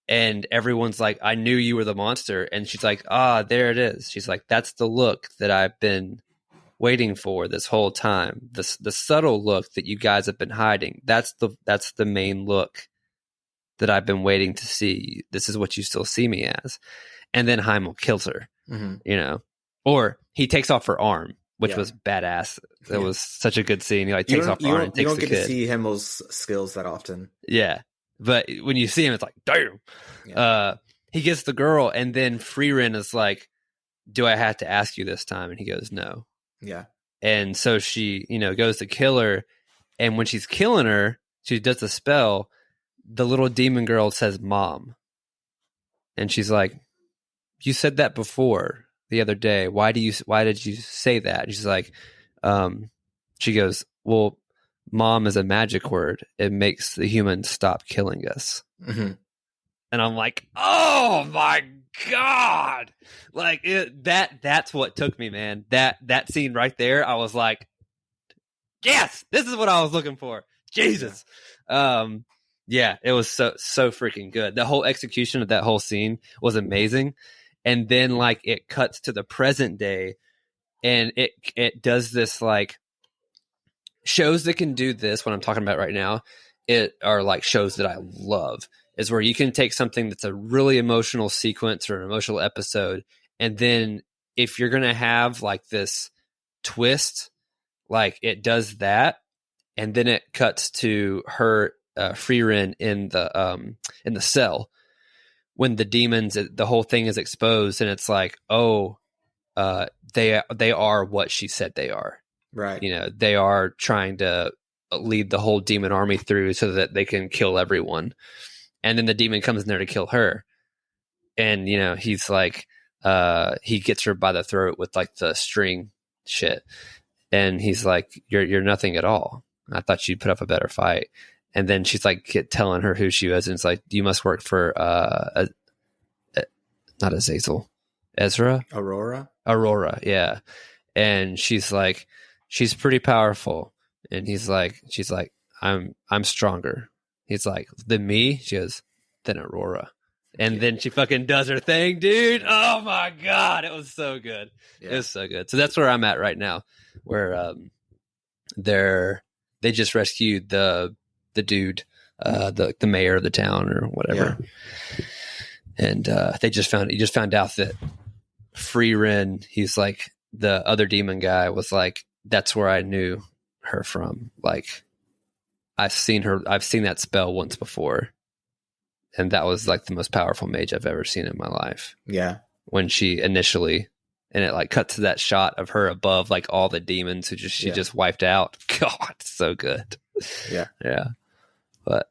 And everyone's like, "I knew you were the monster." And she's like, there it is. She's like, "That's the look that I've been waiting for this whole time. The subtle look that you guys have been hiding. That's the main look that I've been waiting to see. This is what you still see me as." And then Heimel kills her, you know, or he takes off her arm, which was badass. It was such a good scene. He like takes off her arm and takes the kid. You don't get to see Himmel's skills that often. Yeah. But when you see him, it's like, damn. Yeah. He gets the girl, and then Frieren is like, "Do I have to ask you this time?" And he goes, "No." Yeah. And so she, you know, goes to kill her. And when she's killing her, she does the spell. The little demon girl says, "Mom." And she's like, "You said that before the other day. Why did you say that?" And she's like, she goes, "Well, Mom is a magic word. It makes the humans stop killing us." And I'm like, oh my God. Like that's what took me, man. That scene right there, I was like, yes, this is what I was looking for. Jesus. Yeah, it was so freaking good. The whole execution of that whole scene was amazing. And then like it cuts to the present day, and it does this, like, shows that can do this, what I'm talking about right now, it are like shows that I love, is where you can take something that's a really emotional sequence or an emotional episode, and then if you're going to have like this twist, like it does that, and then it cuts to her, Frieren in the cell when the demons, the whole thing is exposed, and it's like, they are what she said they are. Right. You know, they are trying to lead the whole demon army through so that they can kill everyone. And then the demon comes in there to kill her. And, you know, he's like, he gets her by the throat with like the string shit. And he's like, you're nothing at all. I thought you'd put up a better fight. And then she's like telling her who she was. And it's like, you must work for, not Azazel, Aurora. Yeah. And she's like, she's pretty powerful. And she's like, I'm stronger. He's like, than me? She goes, than Aurora. And then she fucking does her thing, dude. Oh my God. It was so good. Yeah. It was so good. So that's where I'm at right now, where they just rescued the dude, the mayor of the town or whatever. Yeah. And he just found out that Frieren, he's like, the other demon guy was like, that's where I knew her from. Like, I've seen that spell once before. And that was like the most powerful mage I've ever seen in my life. Yeah. When she initially, and it like cuts to that shot of her above like all the demons who she just wiped out. God, so good. Yeah. Yeah. But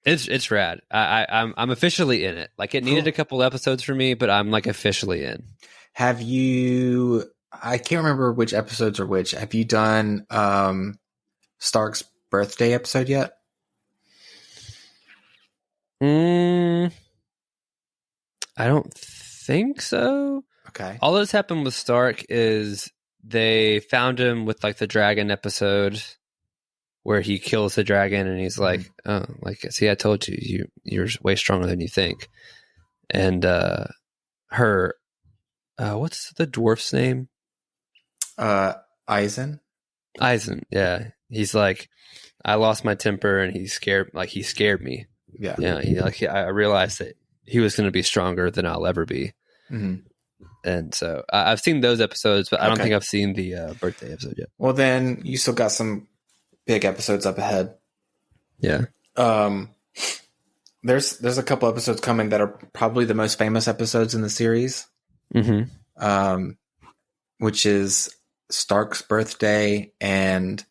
it's rad. I'm officially in it. Like, it needed a couple episodes for me, but I'm like officially in. Have you, I can't remember which episodes are which. Have you done Stark's birthday episode yet? I don't think so. Okay. All that's happened with Stark is they found him with like the dragon episode where he kills the dragon, and he's like, oh, like, see, I told you, you're way stronger than you think. And her, what's the dwarf's name? Eisen. Yeah. He's like, I lost my temper, and he scared me. Yeah. Yeah. I realized that he was going to be stronger than I'll ever be. Mm-hmm. And so I've seen those episodes, but I don't think I've seen the birthday episode yet. Well, then you still got some big episodes up ahead. Yeah. There's a couple episodes coming that are probably the most famous episodes in the series. Mm-hmm. Which is Stark's birthday and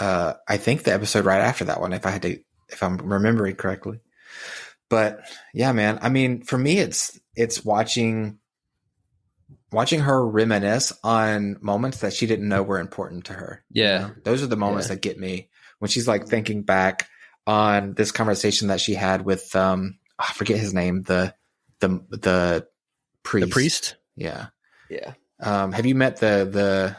I think the episode right after that one, if I'm remembering correctly. But yeah, man, I mean, for me, it's watching her reminisce on moments that she didn't know were important to her. Yeah. You know? Those are the moments that get me when she's like thinking back on this conversation that she had with, I forget his name, the priest. The priest? Yeah. Yeah. Have you met the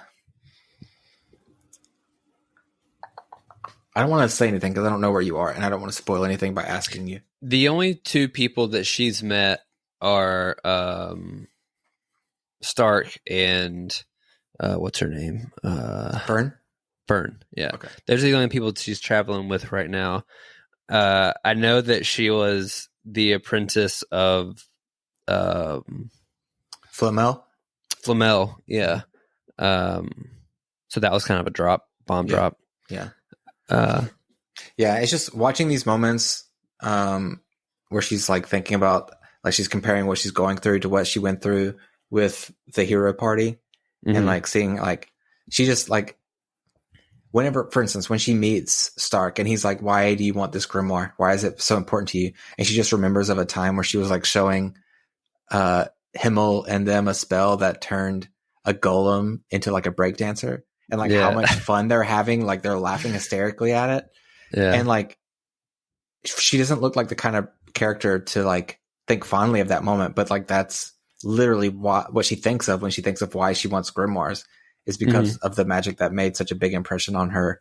I don't want to say anything because I don't know where you are and I don't want to spoil anything by asking you. The only two people that she's met are Stark and what's her name? Fern? Fern, yeah. Okay. Those are the only people she's traveling with right now. I know that she was the apprentice of Flamel? Flamel, yeah. So that was kind of a bomb drop. Yeah. Yeah, it's just watching these moments where she's like thinking about, like she's comparing what she's going through to what she went through with the hero party, and like seeing like she just like whenever, for instance, when she meets Stark and he's like, "Why do you want this grimoire? Why is it so important to you?" And she just remembers of a time where she was like showing Himmel and them a spell that turned a golem into like a breakdancer. And like how much fun they're having, like they're laughing hysterically at it. Yeah. And like she doesn't look like the kind of character to like think fondly of that moment, but like that's literally what she thinks of when she thinks of why she wants grimoires, is because of the magic that made such a big impression on her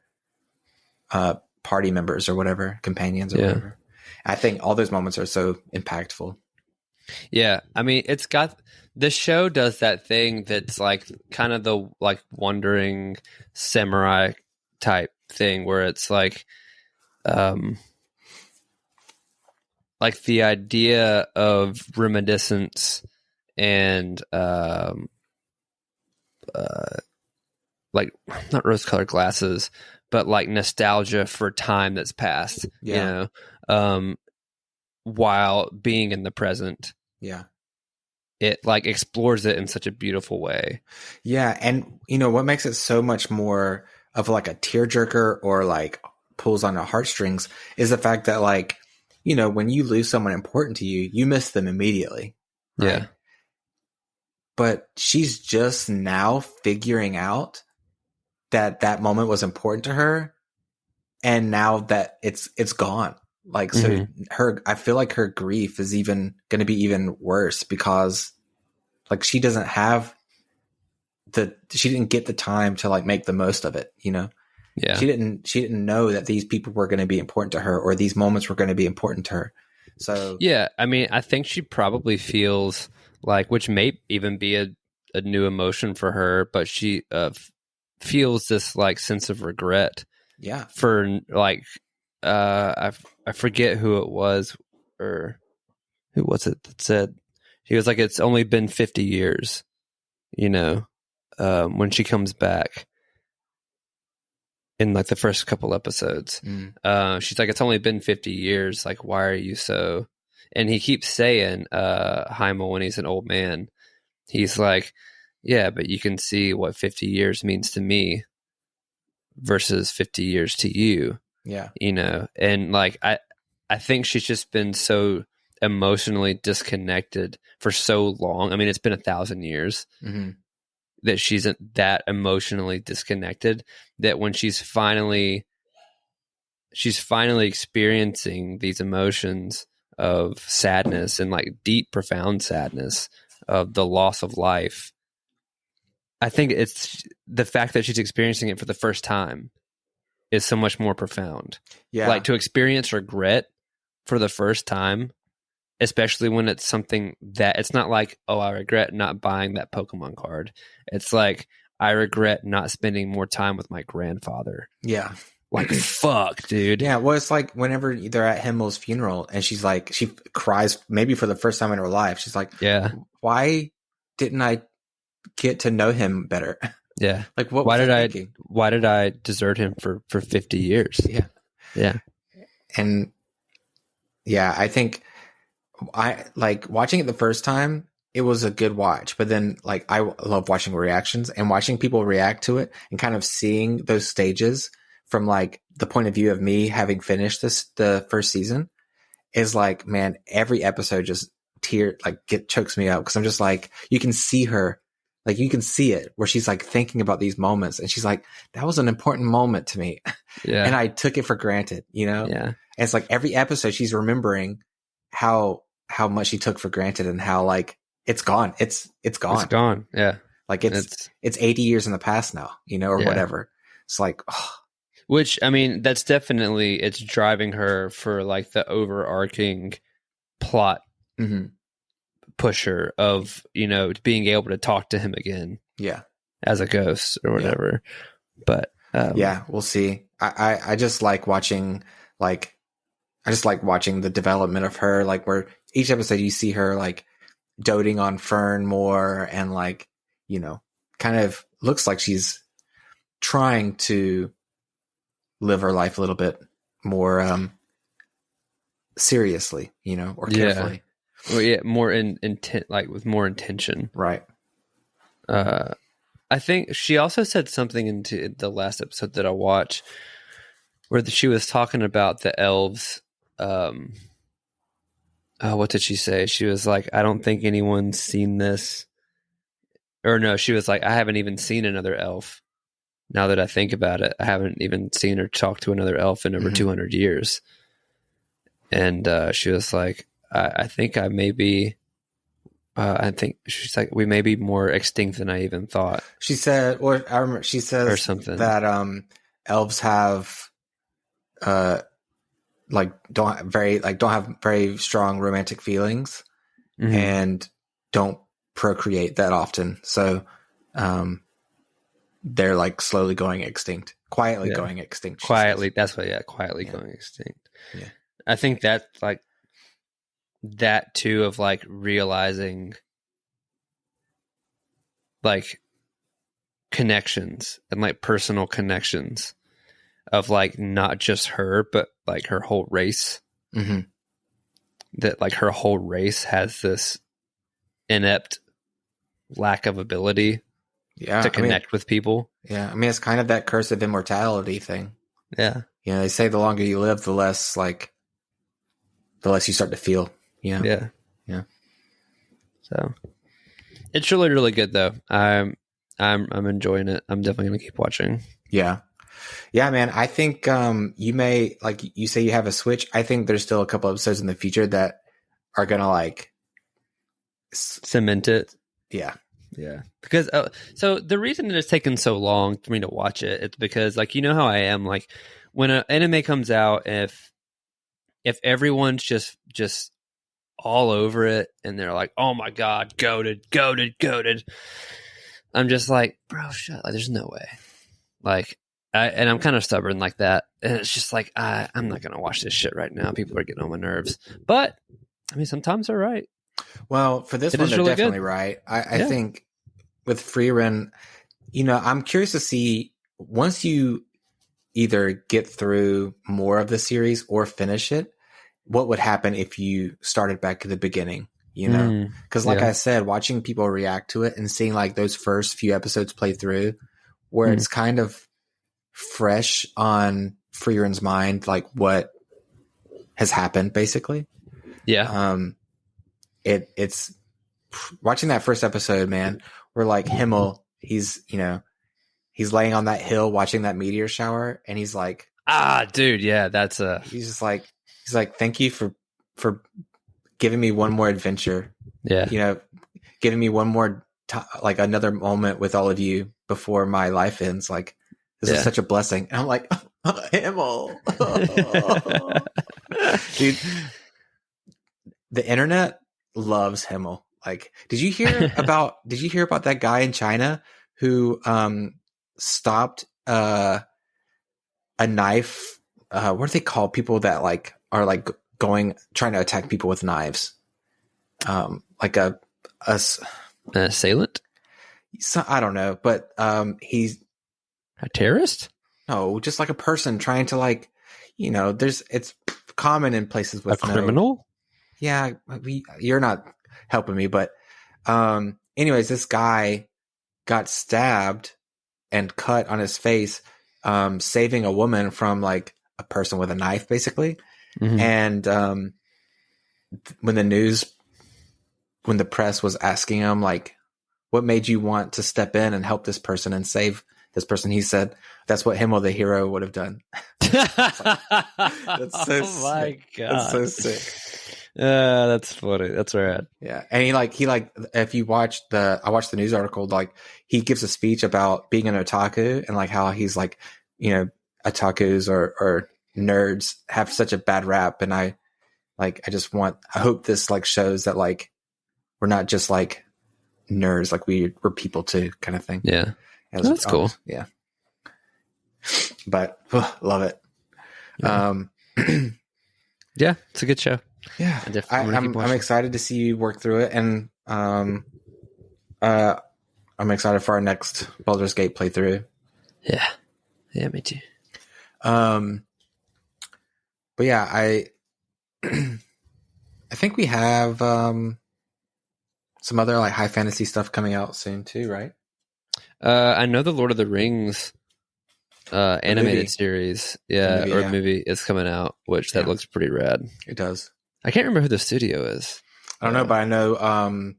party members or whatever, companions or whatever. I think all those moments are so impactful. Yeah, I mean, the show does that thing that's like kind of the like wandering samurai type thing where it's like the idea of reminiscence and like not rose-colored glasses, but like nostalgia for time that's passed, you know, while being in the present. Yeah. It like explores it in such a beautiful way. Yeah. And you know, what makes it so much more of like a tearjerker or like pulls on the heartstrings is the fact that like, you know, when you lose someone important to you, you miss them immediately. Right? Yeah. But she's just now figuring out that that moment was important to her. And now that it's gone. Like, so I feel like her grief is even going to be even worse because like she doesn't have she didn't get the time to like make the most of it, you know? Yeah. She didn't know that these people were going to be important to her or these moments were going to be important to her. So, yeah, I mean, I think she probably feels like, which may even be a new emotion for her, but she feels this like sense of regret. Yeah. For like, I forget who it was or who was it that said, he was like, it's only been 50 years, you know, when she comes back in like the first couple episodes. She's like, it's only been 50 years. Like, why are you so, and he keeps saying, Heimel, when he's an old man, he's like, yeah, but you can see what 50 years means to me versus 50 years to you. Yeah. You know, and like, I think she's just been so emotionally disconnected for so long. I mean, it's been 1,000 years that she's that emotionally disconnected that when she's finally experiencing these emotions of sadness and like deep, profound sadness of the loss of life. I think it's the fact that she's experiencing it for the first time is so much more profound. Yeah. Like to experience regret for the first time, especially when it's something that it's not like, oh, I regret not buying that Pokemon card. It's like, I regret not spending more time with my grandfather. Yeah. Like, fuck, dude. Yeah. Well, it's like whenever they're at Himmel's funeral and she's like, she cries maybe for the first time in her life. She's like, yeah, why didn't I get to know him better? Yeah. Like, what? Why did I desert him for 50 years? Yeah. Yeah. And yeah, I think I like watching it the first time. It was a good watch, but then like I love watching reactions and watching people react to it and kind of seeing those stages from like the point of view of me having finished the first season, is like, man, every episode just chokes me up, because I'm just like, you can see her, like you can see it where she's like thinking about these moments, and she's like, that was an important moment to me. Yeah. And I took it for granted, Yeah. And it's like every episode she's remembering how much she took for granted, and how like it's gone. It's gone. It's gone. Yeah. Like it's 80 years in the past now, or whatever. It's like, oh. Which, I mean, that's definitely, it's driving her for like the overarching plot pusher of, being able to talk to him again. Yeah. As a ghost or whatever. Yeah. But we'll see. I just like watching the development of her, like where each episode you see her like doting on Fern more, and like, kind of looks like she's trying to live her life a little bit more seriously, or carefully. Well, more intent, like with more intention. Right. I think she also said something into the last episode that I watched where she was talking about the elves. What did she say? She was like, I don't think anyone's seen this. Or no, she was like, I haven't even seen another elf. Now that I think about it, I haven't even seen or talked to another elf in over 200 years. And she was like, I think I may be, I think she's like, we may be more extinct than I even thought. She said, or I remember she says or something that elves have don't have very strong romantic feelings and don't procreate that often. So they're like slowly going extinct, quietly going extinct. Quietly. That's what, quietly going extinct. Yeah. I think that's like that too, of like realizing like connections and like personal connections of like not just her, but like her whole race. That like her whole race has this inept lack of ability to connect with people. Yeah. I mean, it's kind of that curse of immortality thing. Yeah. They say the longer you live, the less you start to feel, Yeah. Yeah. So it's really, really good though. I'm enjoying it. I'm definitely going to keep watching. Yeah. Yeah, man. I think you may, like you say you have a Switch. I think there's still a couple episodes in the future that are going to like cement it. Yeah. Yeah. Because so the reason it has taken so long for me to watch it, it's because like, how I am, like when an anime comes out, if everyone's just all over it and they're like, oh my God, goated. I'm just like, bro, shut, like, there's no way. Like, and I'm kind of stubborn like that. And it's just like, I'm not going to watch this shit right now. People are getting on my nerves. But, I mean, sometimes they're right. Well, for this one, they're really definitely right. I think with Frieren, I'm curious to see, once you either get through more of the series or finish it, what would happen if you started back at the beginning, Because like I said, watching people react to it and seeing like those first few episodes play through, where it's kind of fresh on Frieren's mind, like what has happened, basically. Yeah. It's watching that first episode, man, where like Himmel, he's laying on that hill watching that meteor shower, and he's like, dude, yeah, he's like, thank you for giving me one more adventure. Yeah. Giving me one more like another moment with all of you before my life ends. Like, this is such a blessing. And I'm like, Himmel. Dude, the internet loves Himmel. Like, did you hear about that guy in China who stopped a knife? What do they call people that like are like trying to attack people with knives? Like an assailant? So, I don't know, but he's a terrorist? No, just like a person trying to like, it's common in places with a criminal. Yeah, you're not helping me, but anyways, this guy got stabbed and cut on his face saving a woman from like a person with a knife, basically. Mhm. And when the press was asking him like, what made you want to step in and help this person and save this person, he said, that's what Himmel the hero would have done. That's so oh my sick. god, That's so sick. That's funny. That's rad. Yeah. And he if you watch I watched the news article, like he gives a speech about being an otaku and like how he's like, otakus or nerds have such a bad rap. And I hope this like shows that like, we're not just like nerds, like we're people too, kind of thing. Yeah. That's cool. Yeah. But love it. Yeah. Yeah, it's a good show. Yeah. I'm excited to see you work through it. And I'm excited for our next Baldur's Gate playthrough. Yeah. Yeah, me too. But yeah, I think we have some other like high fantasy stuff coming out soon too, right? I know the Lord of the Rings animated series, movie is coming out, which that looks pretty rad. It does. I can't remember who the studio is. I don't know, but I know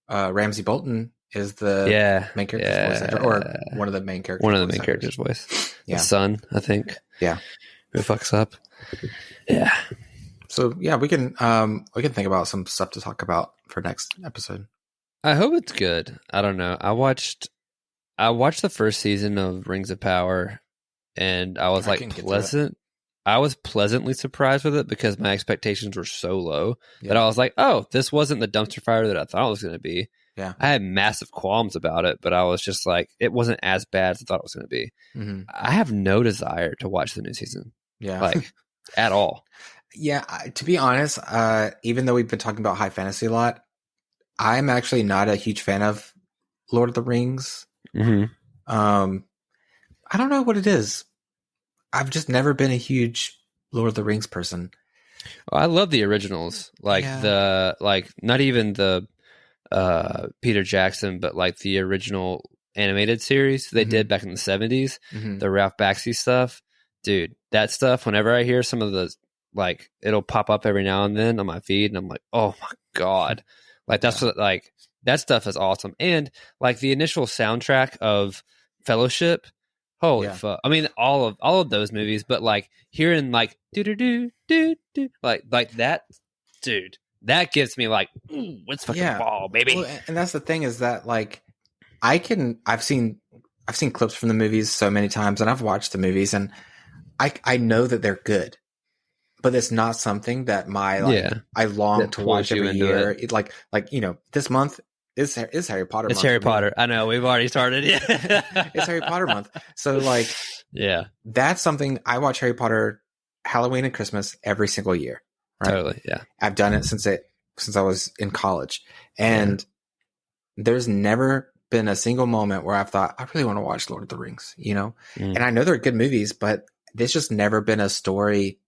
Ramsey Bolton is the main character's voice actor, or one of the main characters. One of the main characters' voice. Yeah. The son, I think. Yeah. Who fucks up. Yeah. So yeah, we can think about some stuff to talk about for next episode. I hope it's good. I don't know. I watched the first season of Rings of Power, and I was I was pleasantly surprised with it because my expectations were so low that I was like, oh, this wasn't the dumpster fire that I thought it was going to be. Yeah. I had massive qualms about it, but I was just like, it wasn't as bad as I thought it was going to be. Mm-hmm. I have no desire to watch the new season. Yeah. Like, at all. Yeah. To be honest, even though we've been talking about high fantasy a lot, I'm actually not a huge fan of Lord of the Rings. Mm-hmm. I don't know what it is. I've just never been a huge Lord of the Rings person. I love the originals, like not even the Peter Jackson, but like the original animated series they did back in the 70s, the Ralph Bakshi stuff. Dude, that stuff, whenever I hear some of the, like, it'll pop up every now and then on my feed, and I'm like, oh my God. Like, that's what, like, that stuff is awesome. And like the initial soundtrack of Fellowship, holy fuck! I mean, all of those movies, but like hearing like do do do do do like that, dude, that gives me like, it's fucking ball, baby. Well, and that's the thing is that like I've seen clips from the movies so many times, and I've watched the movies, and I know that they're good. But it's not something that I long to watch every year. It like this month is Harry Potter. It's Harry Potter. I know we've already started. Yeah, it's Harry Potter month. So like, that's something I watch Harry Potter, Halloween and Christmas every single year. Right? Totally. Yeah, I've done it since I was in college, and there's never been a single moment where I've thought I really want to watch Lord of the Rings. And I know they're good movies, but there's just never been a story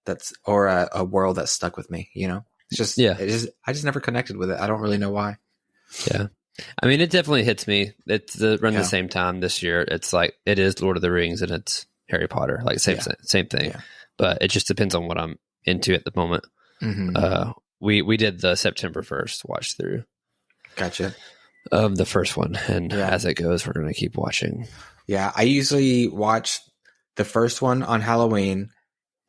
or a world that stuck with me, It's just, I just never connected with it. I don't really know why. Yeah. I mean, it definitely hits me. It's around the same time this year. It's like, it is Lord of the Rings and it's Harry Potter, like same thing. Yeah. But it just depends on what I'm into at the moment. Mm-hmm. We did the September 1st watch through. Gotcha. Of the first one. And as it goes, we're going to keep watching. Yeah. I usually watch the first one on Halloween,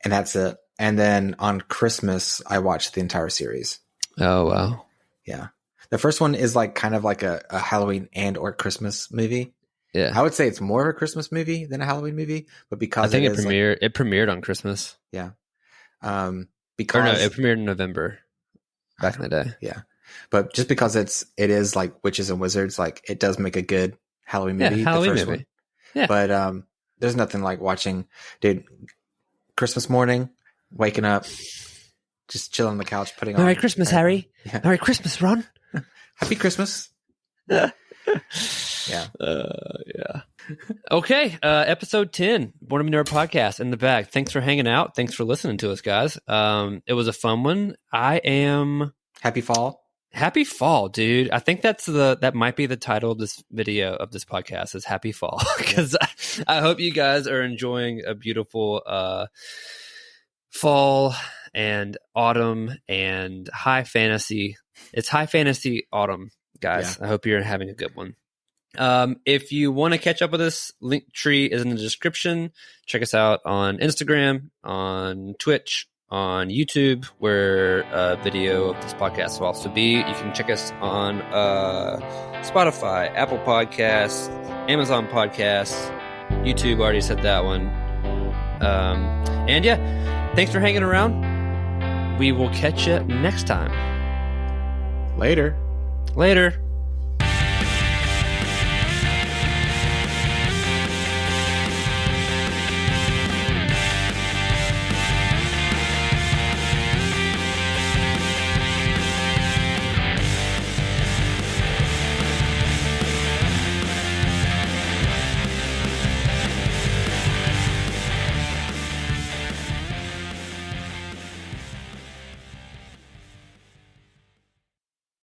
and that's it. And then on Christmas, I watch the entire series. Oh, wow. Yeah. The first one is like kind of like a Halloween and or Christmas movie. Yeah. I would say it's more of a Christmas movie than a Halloween movie, but because I think it premiered on Christmas. Yeah. It premiered in November back in the day. Yeah. But just because it is like witches and wizards, like it does make a good Halloween movie. Yeah, Halloween movie. One. Yeah. But there's nothing like watching, dude, Christmas morning, waking up, just chilling on the couch, putting on. Merry Christmas, Harry. Yeah. Merry Christmas, Ron. Happy Christmas. Yeah. Okay. Episode 10, Born2BNerd Podcast in the bag. Thanks for hanging out. Thanks for listening to us, guys. It was a fun one. Happy fall. Happy fall, dude. I think that might be the title of this video of this podcast is Happy Fall. Because I hope you guys are enjoying a beautiful fall and autumn and high fantasy. It's high fantasy autumn, guys. Yeah. I hope you're having a good one. If you want to catch up with us, Linktree is in the description. Check us out on Instagram, on Twitch, on YouTube, where a video of this podcast will also be. You can check us on Spotify, Apple Podcasts, Amazon Podcasts, YouTube. Already said that one. And yeah, thanks for hanging around. We will catch you next time. Later.